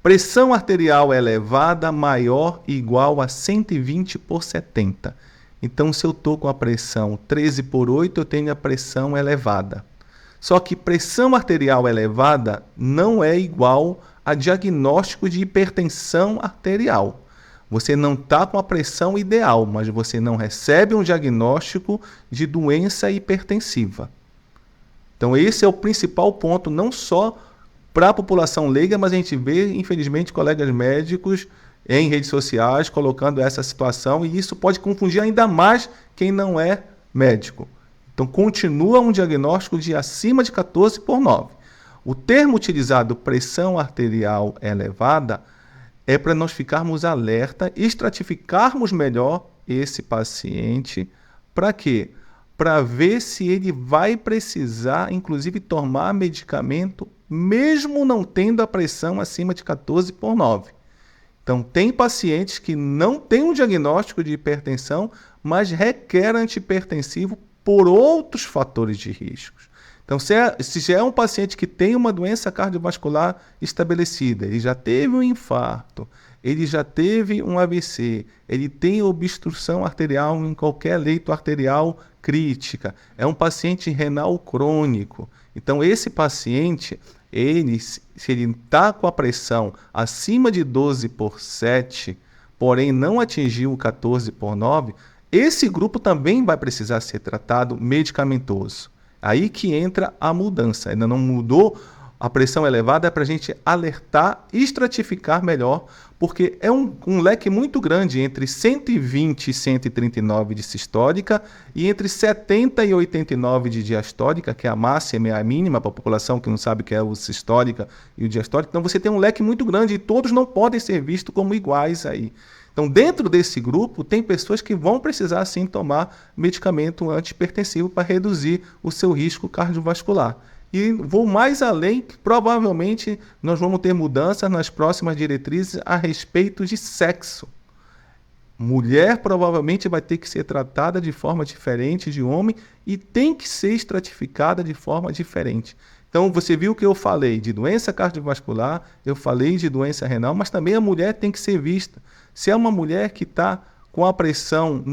Pressão arterial elevada maior e igual a 120/70. Então, se eu estou com a pressão 13/8, eu tenho a pressão elevada. Só que pressão arterial elevada não é igual a diagnóstico de hipertensão arterial. Você não está com a pressão ideal, mas você não recebe um diagnóstico de doença hipertensiva. Então, esse é o principal ponto, não só para a população leiga, mas a gente vê, infelizmente, colegas médicos em redes sociais colocando essa situação, e isso pode confundir ainda mais quem não é médico. Então, continua um diagnóstico de acima de 14/9. O termo utilizado, pressão arterial elevada, é para nós ficarmos alerta e estratificarmos melhor esse paciente. Para quê? Para ver se ele vai precisar, inclusive, tomar medicamento, mesmo não tendo a pressão acima de 14/9. Então, tem pacientes que não têm um diagnóstico de hipertensão, mas requer antihipertensivo por outros fatores de riscos. Então, se já é um paciente que tem uma doença cardiovascular estabelecida, ele já teve um infarto, ele já teve um AVC, ele tem obstrução arterial em qualquer leito arterial crítica, é um paciente renal crônico. Então, esse paciente, se ele está com a pressão acima de 12/7, porém não atingiu o 14/9, esse grupo também vai precisar ser tratado medicamentoso. Aí que entra a mudança. Ainda não mudou a pressão elevada, é para a gente alertar e estratificar melhor, porque é um leque muito grande entre 120 e 139 de sistólica e entre 70 e 89 de diastólica, que é a máxima e a mínima para a população que não sabe o que é o sistólica e o diastólico. Então você tem um leque muito grande e todos não podem ser vistos como iguais aí. Então, dentro desse grupo, tem pessoas que vão precisar, sim, tomar medicamento antihipertensivo para reduzir o seu risco cardiovascular. E vou mais além, que provavelmente nós vamos ter mudanças nas próximas diretrizes a respeito de sexo. Mulher provavelmente vai ter que ser tratada de forma diferente de homem e tem que ser estratificada de forma diferente. Então, você viu que eu falei de doença cardiovascular, eu falei de doença renal, mas também a mulher tem que ser vista. Se é uma mulher que está com a pressão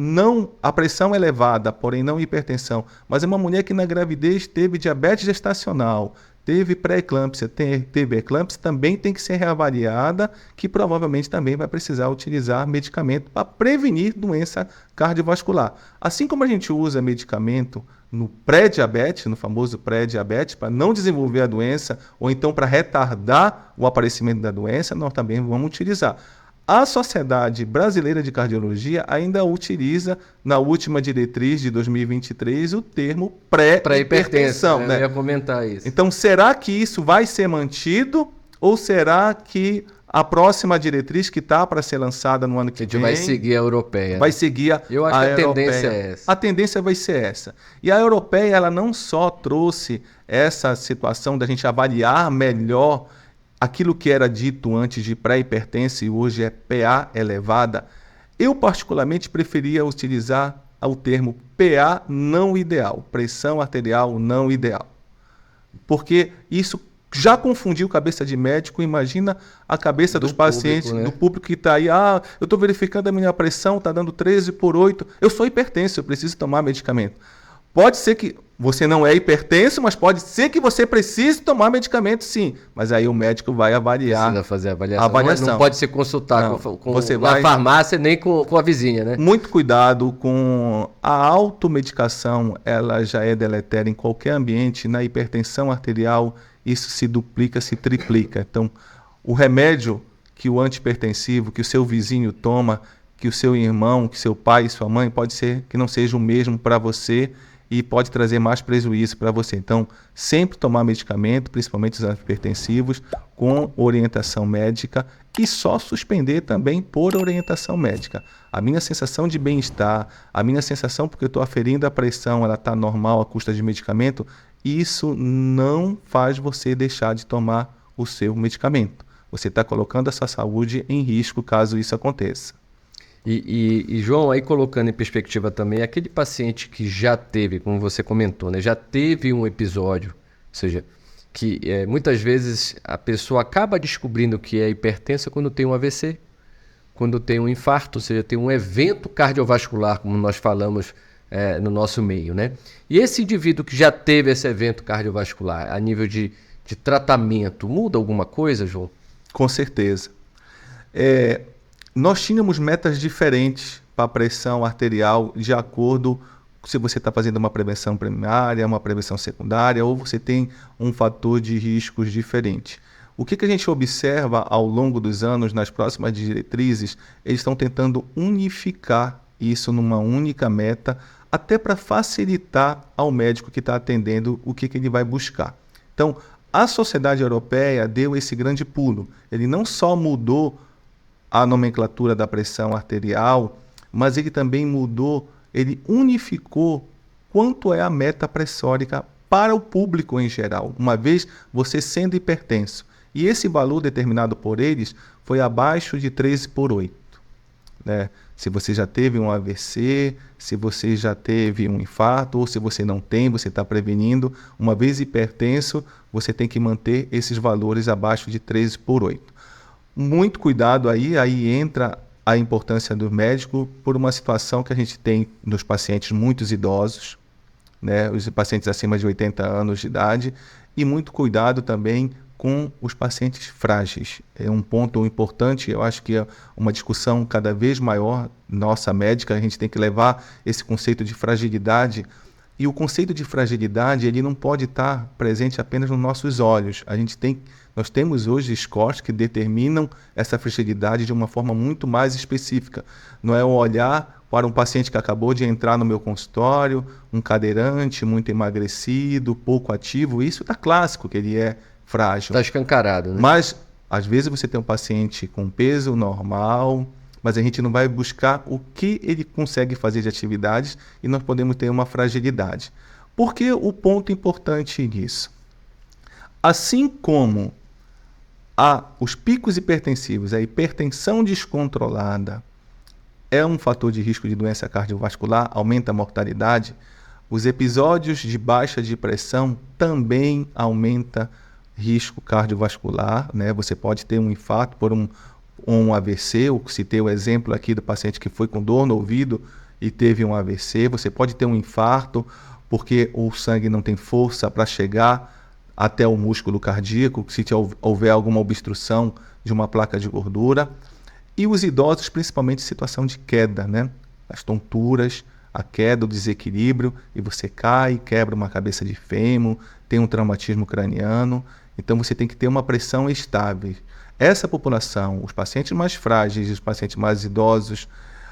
elevada, porém não hipertensão, mas é uma mulher que na gravidez teve diabetes gestacional, teve pré-eclâmpsia, teve eclâmpsia, também tem que ser reavaliada, que provavelmente também vai precisar utilizar medicamento para prevenir doença cardiovascular. Assim como a gente usa medicamento no pré-diabetes, no famoso pré-diabetes, para não desenvolver a doença, ou então para retardar o aparecimento da doença, nós também vamos utilizar. A Sociedade Brasileira de Cardiologia ainda utiliza, na última diretriz de 2023, o termo pré-hipertensão. Eu ia comentar isso. Então, será que isso vai ser mantido ou será que a próxima diretriz que está para ser lançada no ano que vem... A gente vai seguir a europeia. Vai seguir a Eu acho que a europeia. tendência é essa. A tendência vai ser essa. E a europeia, ela não só trouxe essa situação da gente avaliar melhor aquilo que era dito antes de pré-hipertensa e hoje é PA elevada. Eu particularmente preferia utilizar o termo PA não ideal, pressão arterial não ideal. Porque isso já confundiu cabeça de médico, imagina a cabeça dos pacientes, público, né? Do público que está aí, eu estou verificando a minha pressão, está dando 13/8, eu sou hipertenso, eu preciso tomar medicamento. Pode ser que você não é hipertenso, mas pode ser que você precise tomar medicamento sim. Mas aí o médico vai avaliar. Precisa fazer a avaliação. Não pode se consultar na farmácia nem com a vizinha, né? Muito cuidado com a automedicação, ela já é deletéria em qualquer ambiente. Na hipertensão arterial, isso se duplica, se triplica. Então, o remédio que o antihipertensivo, que o seu vizinho toma, que o seu irmão, que seu pai e sua mãe, pode ser que não seja o mesmo para você e pode trazer mais prejuízo para você. Então, sempre tomar medicamento, principalmente os antihipertensivos, com orientação médica e só suspender também por orientação médica. A minha sensação de bem-estar, a minha sensação porque eu estou aferindo a pressão, ela está normal à custa de medicamento, isso não faz você deixar de tomar o seu medicamento. Você está colocando a sua saúde em risco caso isso aconteça. E João, aí colocando em perspectiva também, aquele paciente que já teve, como você comentou, né, já teve um episódio, ou seja, que muitas vezes a pessoa acaba descobrindo que é hipertensa quando tem um AVC, quando tem um infarto, ou seja, tem um evento cardiovascular, como nós falamos no nosso meio, né? E esse indivíduo que já teve esse evento cardiovascular, a nível de tratamento, muda alguma coisa, João? Com certeza. Nós tínhamos metas diferentes para a pressão arterial de acordo se você está fazendo uma prevenção primária, uma prevenção secundária ou você tem um fator de riscos diferente. O que a gente observa ao longo dos anos, nas próximas diretrizes, eles estão tentando unificar isso numa única meta, até para facilitar ao médico que está atendendo o que ele vai buscar. Então, a Sociedade Europeia deu esse grande pulo. Ele não só mudou a nomenclatura da pressão arterial, mas ele também mudou, ele unificou quanto é a meta pressórica para o público em geral, uma vez você sendo hipertenso. E esse valor determinado por eles foi abaixo de 13/8. Né? Se você já teve um AVC, se você já teve um infarto, ou se você não tem, você está prevenindo, uma vez hipertenso, você tem que manter esses valores abaixo de 13/8. Muito cuidado aí entra a importância do médico por uma situação que a gente tem nos pacientes muito idosos, né, os pacientes acima de 80 anos de idade, e muito cuidado também com os pacientes frágeis. É um ponto importante, eu acho que é uma discussão cada vez maior, nossa médica, a gente tem que levar esse conceito de fragilidade. E o conceito de fragilidade, ele não pode estar presente apenas nos nossos olhos. Nós temos hoje scores que determinam essa fragilidade de uma forma muito mais específica. Não é o olhar para um paciente que acabou de entrar no meu consultório, um cadeirante, muito emagrecido, pouco ativo. Isso está clássico, que ele é frágil. Está escancarado, né? Mas, às vezes, você tem um paciente com peso normal, mas a gente não vai buscar o que ele consegue fazer de atividades e nós podemos ter uma fragilidade. Por que o ponto importante nisso? Assim como os picos hipertensivos, a hipertensão descontrolada é um fator de risco de doença cardiovascular, aumenta a mortalidade, os episódios de baixa de pressão também aumenta risco cardiovascular, né? Você pode ter um infarto por um AVC, eu citei o exemplo aqui do paciente que foi com dor no ouvido e teve um AVC, você pode ter um infarto porque o sangue não tem força para chegar até o músculo cardíaco, se houver alguma obstrução de uma placa de gordura. E os idosos, principalmente em situação de queda, né? As tonturas, a queda, o desequilíbrio, e você cai, quebra uma cabeça de fêmur, tem um traumatismo craniano. Então você tem que ter uma pressão estável. Essa população, os pacientes mais frágeis, os pacientes mais idosos,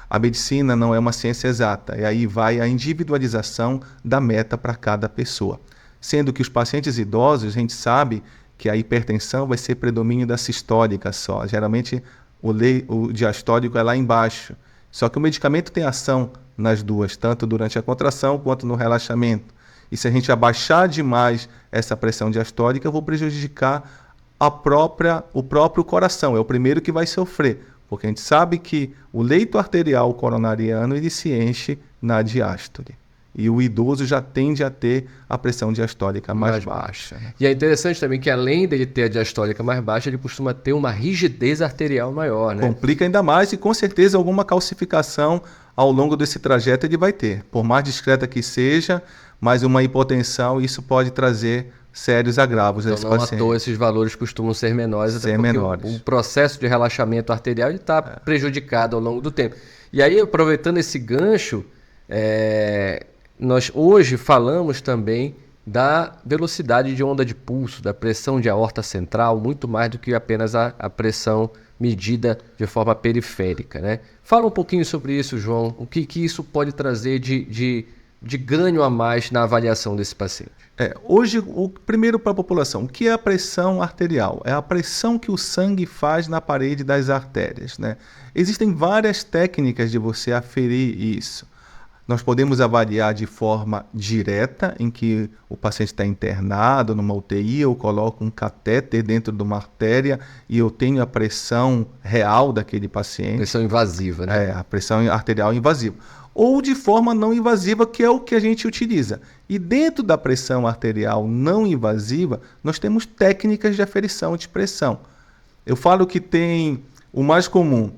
a medicina não é uma ciência exata, e aí vai a individualização da meta para cada pessoa. Sendo que os pacientes idosos, a gente sabe que a hipertensão vai ser predomínio da sistólica só. Geralmente o diastólico é lá embaixo. Só que o medicamento tem ação nas duas, tanto durante a contração quanto no relaxamento. E se a gente abaixar demais essa pressão diastólica, eu vou prejudicar o próprio coração. É o primeiro que vai sofrer, porque a gente sabe que o leito arterial coronariano ele se enche na diástole. E o idoso já tende a ter a pressão diastólica mais baixa. E é interessante também que, além dele ter a diastólica mais baixa, ele costuma ter uma rigidez arterial maior, né? Complica ainda mais e, com certeza, alguma calcificação ao longo desse trajeto ele vai ter. Por mais discreta que seja, mas uma hipotensão, isso pode trazer sérios agravos a esse Então, não à paciente. toa esses valores costumam ser menores, até porque o processo de relaxamento arterial está prejudicado ao longo do tempo. E aí, aproveitando esse gancho, nós hoje falamos também da velocidade de onda de pulso, da pressão de aorta central, muito mais do que apenas a pressão medida de forma periférica, né? Fala um pouquinho sobre isso, João. O que isso pode trazer de ganho a mais na avaliação desse paciente? Hoje, primeiro para a população, o que é a pressão arterial? É a pressão que o sangue faz na parede das artérias, né? Existem várias técnicas de você aferir isso. Nós podemos avaliar de forma direta, em que o paciente está internado numa UTI, eu coloco um catéter dentro de uma artéria e eu tenho a pressão real daquele paciente. Pressão invasiva, né? A pressão arterial invasiva. Ou de forma não invasiva, que é o que a gente utiliza. E dentro da pressão arterial não invasiva, nós temos técnicas de aferição de pressão. Eu falo que tem o mais comum.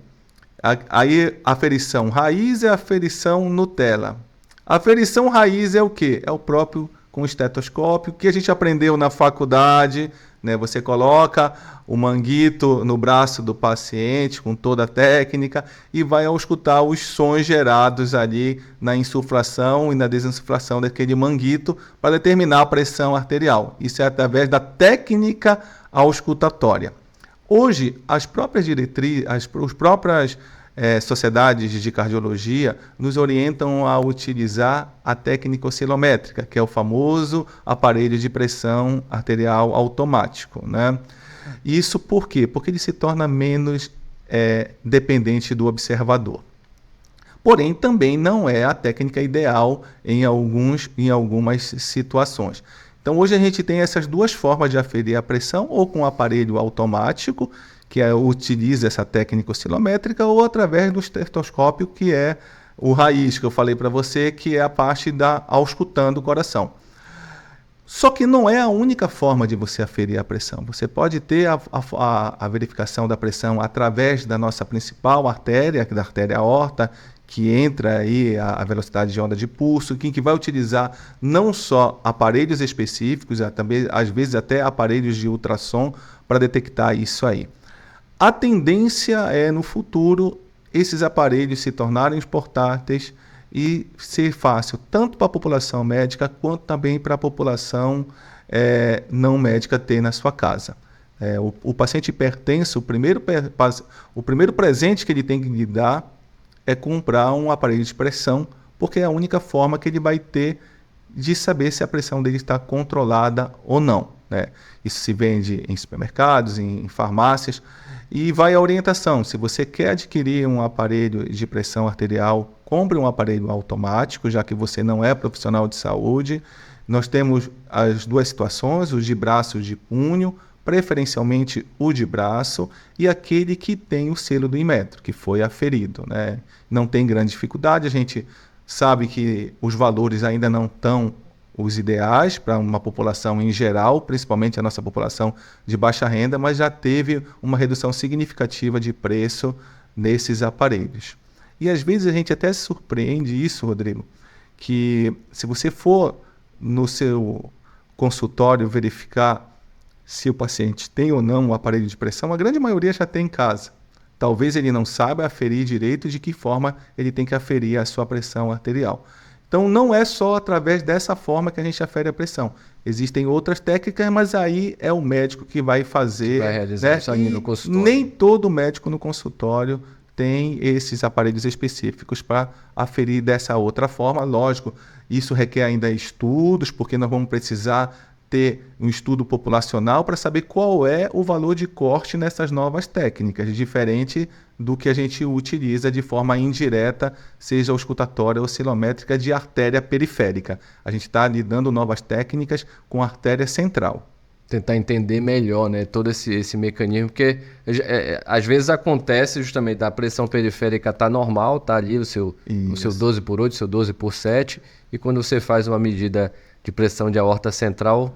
Aí a aferição raiz é a aferição Nutella. A aferição raiz é o quê? É o próprio com o estetoscópio, que a gente aprendeu na faculdade, né? Você coloca o manguito no braço do paciente com toda a técnica e vai auscultar os sons gerados ali na insuflação e na desinsuflação daquele manguito para determinar a pressão arterial. Isso é através da técnica auscultatória. Hoje, as próprias diretrizes, as próprias sociedades de cardiologia nos orientam a utilizar a técnica oscilométrica, que é o famoso aparelho de pressão arterial automático, né? Isso por quê? Porque ele se torna menos dependente do observador. Porém, também não é a técnica ideal em algumas situações. Então, hoje a gente tem essas duas formas de aferir a pressão, ou com o aparelho automático, que utiliza essa técnica oscilométrica, ou através do estetoscópio, que é o raiz, que eu falei para você, que é a parte da auscultando o coração. Só que não é a única forma de você aferir a pressão. Você pode ter a verificação da pressão através da nossa principal artéria, da artéria aorta, que entra aí a velocidade de onda de pulso, que vai utilizar não só aparelhos específicos, também às vezes até aparelhos de ultrassom para detectar isso aí. A tendência é, no futuro, esses aparelhos se tornarem portáteis e ser fácil tanto para a população médica quanto também para a população não médica ter na sua casa. O paciente hipertenso, o primeiro presente que ele tem que lhe dar é comprar um aparelho de pressão, porque é a única forma que ele vai ter de saber se a pressão dele está controlada ou não, né? Isso se vende em supermercados, em farmácias, e vai a orientação. Se você quer adquirir um aparelho de pressão arterial, compre um aparelho automático, já que você não é profissional de saúde. Nós temos as duas situações, os de braço e de punho, preferencialmente o de braço, e aquele que tem o selo do Inmetro, que foi aferido, né? Não tem grande dificuldade, a gente sabe que os valores ainda não estão os ideais para uma população em geral, principalmente a nossa população de baixa renda, mas já teve uma redução significativa de preço nesses aparelhos. E às vezes a gente até se surpreende isso, Rodrigo, que se você for no seu consultório verificar se o paciente tem ou não um aparelho de pressão, a grande maioria já tem em casa. Talvez ele não saiba aferir direito de que forma ele tem que aferir a sua pressão arterial. Então, não é só através dessa forma que a gente afere a pressão. Existem outras técnicas, mas aí é o médico que vai fazer. Vai realizar isso aí no consultório. Nem todo médico no consultório tem esses aparelhos específicos para aferir dessa outra forma. Lógico, isso requer ainda estudos, porque nós vamos precisar ter um estudo populacional para saber qual é o valor de corte nessas novas técnicas, diferente do que a gente utiliza de forma indireta, seja auscultatória ou oscilométrica de artéria periférica. A gente está lidando novas técnicas com artéria central. Tentar entender melhor, né, todo esse mecanismo, porque às vezes acontece justamente a pressão periférica está normal, está ali o seu 12/8, o seu 12/7, e quando você faz uma medida de pressão de aorta central,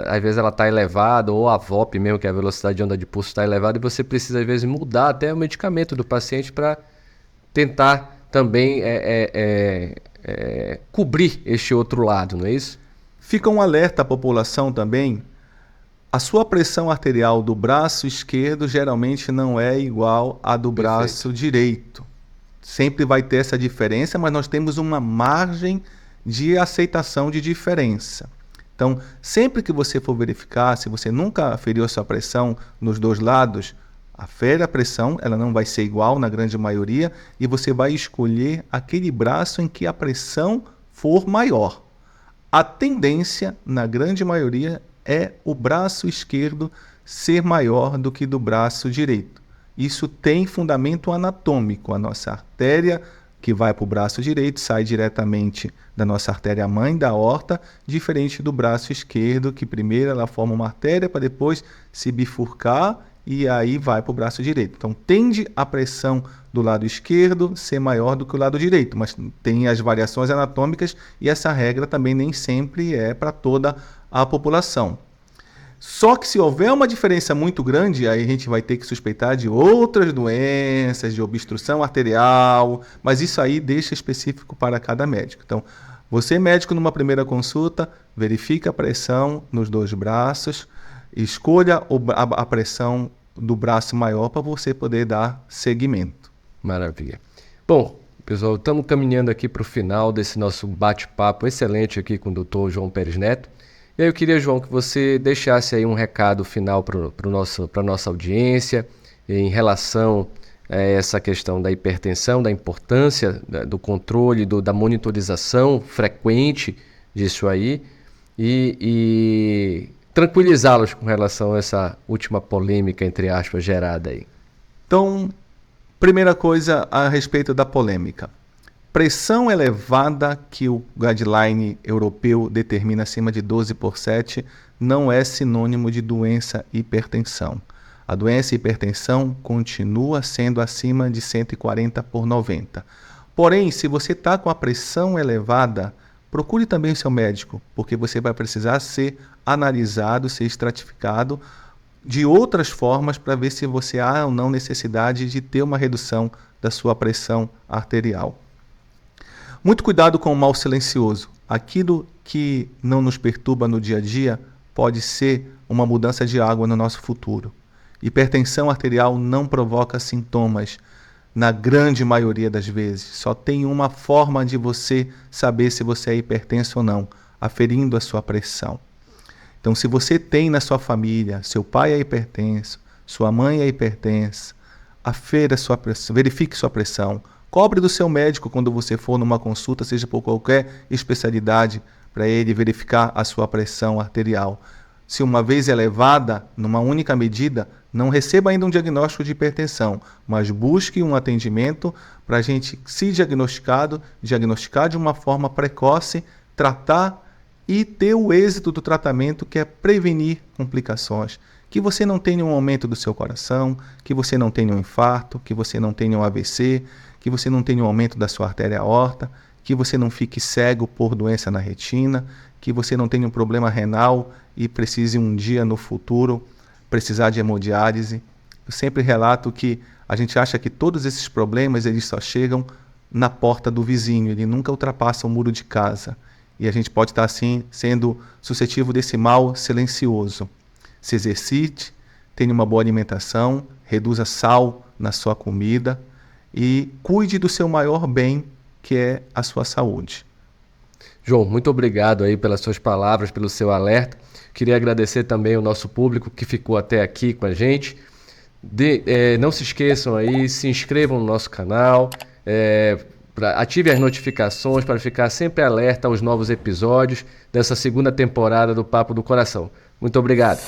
às vezes ela está elevada, ou a VOP mesmo, que é a velocidade de onda de pulso, está elevada, e você precisa às vezes mudar até o medicamento do paciente para tentar também cobrir este outro lado, não é isso? Fica um alerta à população também. A sua pressão arterial do braço esquerdo geralmente não é igual à do braço direito. Sempre vai ter essa diferença, mas nós temos uma margem de aceitação de diferença. Então, sempre que você for verificar, se você nunca aferiu a sua pressão nos dois lados, afere a pressão, ela não vai ser igual na grande maioria, e você vai escolher aquele braço em que a pressão for maior. A tendência, na grande maioria, é o braço esquerdo ser maior do que do braço direito. Isso tem fundamento anatômico. A nossa artéria que vai para o braço direito sai diretamente da nossa artéria mãe, da aorta, diferente do braço esquerdo, que primeiro ela forma uma artéria para depois se bifurcar e aí vai para o braço direito. Então tende a pressão do lado esquerdo ser maior do que o lado direito, mas tem as variações anatômicas e essa regra também nem sempre é para toda a população. Só que se houver uma diferença muito grande, aí a gente vai ter que suspeitar de outras doenças, de obstrução arterial, mas isso aí deixa específico para cada médico. Então, você médico numa primeira consulta, verifica a pressão nos dois braços, escolha a pressão do braço maior para você poder dar seguimento. Maravilha. Bom, pessoal, estamos caminhando aqui para o final desse nosso bate-papo excelente aqui com o Dr. João Pérez Neto. E aí eu queria, João, que você deixasse aí um recado final para a nossa audiência em relação a essa questão da hipertensão, da importância do controle, da monitorização frequente disso aí e tranquilizá-los com relação a essa última polêmica, entre aspas, gerada aí. Então, primeira coisa a respeito da polêmica. Pressão elevada que o guideline europeu determina acima de 12/7 não é sinônimo de doença hipertensão. A doença hipertensão continua sendo acima de 140/90. Porém, se você está com a pressão elevada, procure também o seu médico, porque você vai precisar ser analisado, ser estratificado de outras formas para ver se você há ou não necessidade de ter uma redução da sua pressão arterial. Muito cuidado com o mal silencioso. Aquilo que não nos perturba no dia a dia pode ser uma mudança de água no nosso futuro. Hipertensão arterial não provoca sintomas na grande maioria das vezes. Só tem uma forma de você saber se você é hipertenso ou não, aferindo a sua pressão. Então, se você tem na sua família, seu pai é hipertenso, sua mãe é hipertensa, afere a sua pressão, verifique sua pressão. Cobre do seu médico quando você for numa consulta, seja por qualquer especialidade, para ele verificar a sua pressão arterial. Se uma vez elevada, numa única medida, não receba ainda um diagnóstico de hipertensão, mas busque um atendimento para a gente, se diagnosticar de uma forma precoce, tratar e ter o êxito do tratamento, que é prevenir complicações. Que você não tenha um aumento do seu coração, que você não tenha um infarto, que você não tenha um AVC, que você não tenha um aumento da sua artéria aorta, que você não fique cego por doença na retina, que você não tenha um problema renal e precise um dia no futuro precisar de hemodiálise. Eu sempre relato que a gente acha que todos esses problemas eles só chegam na porta do vizinho, ele nunca ultrapassa o muro de casa. E a gente pode estar assim sendo suscetível desse mal silencioso. Se exercite, tenha uma boa alimentação, reduza sal na sua comida, e cuide do seu maior bem, que é a sua saúde. João, muito obrigado aí pelas suas palavras, pelo seu alerta. Queria agradecer também ao nosso público que ficou até aqui com a gente. Não se esqueçam aí, se inscrevam no nosso canal, ative as notificações para ficar sempre alerta aos novos episódios dessa segunda temporada do Papo do Coração. Muito obrigado.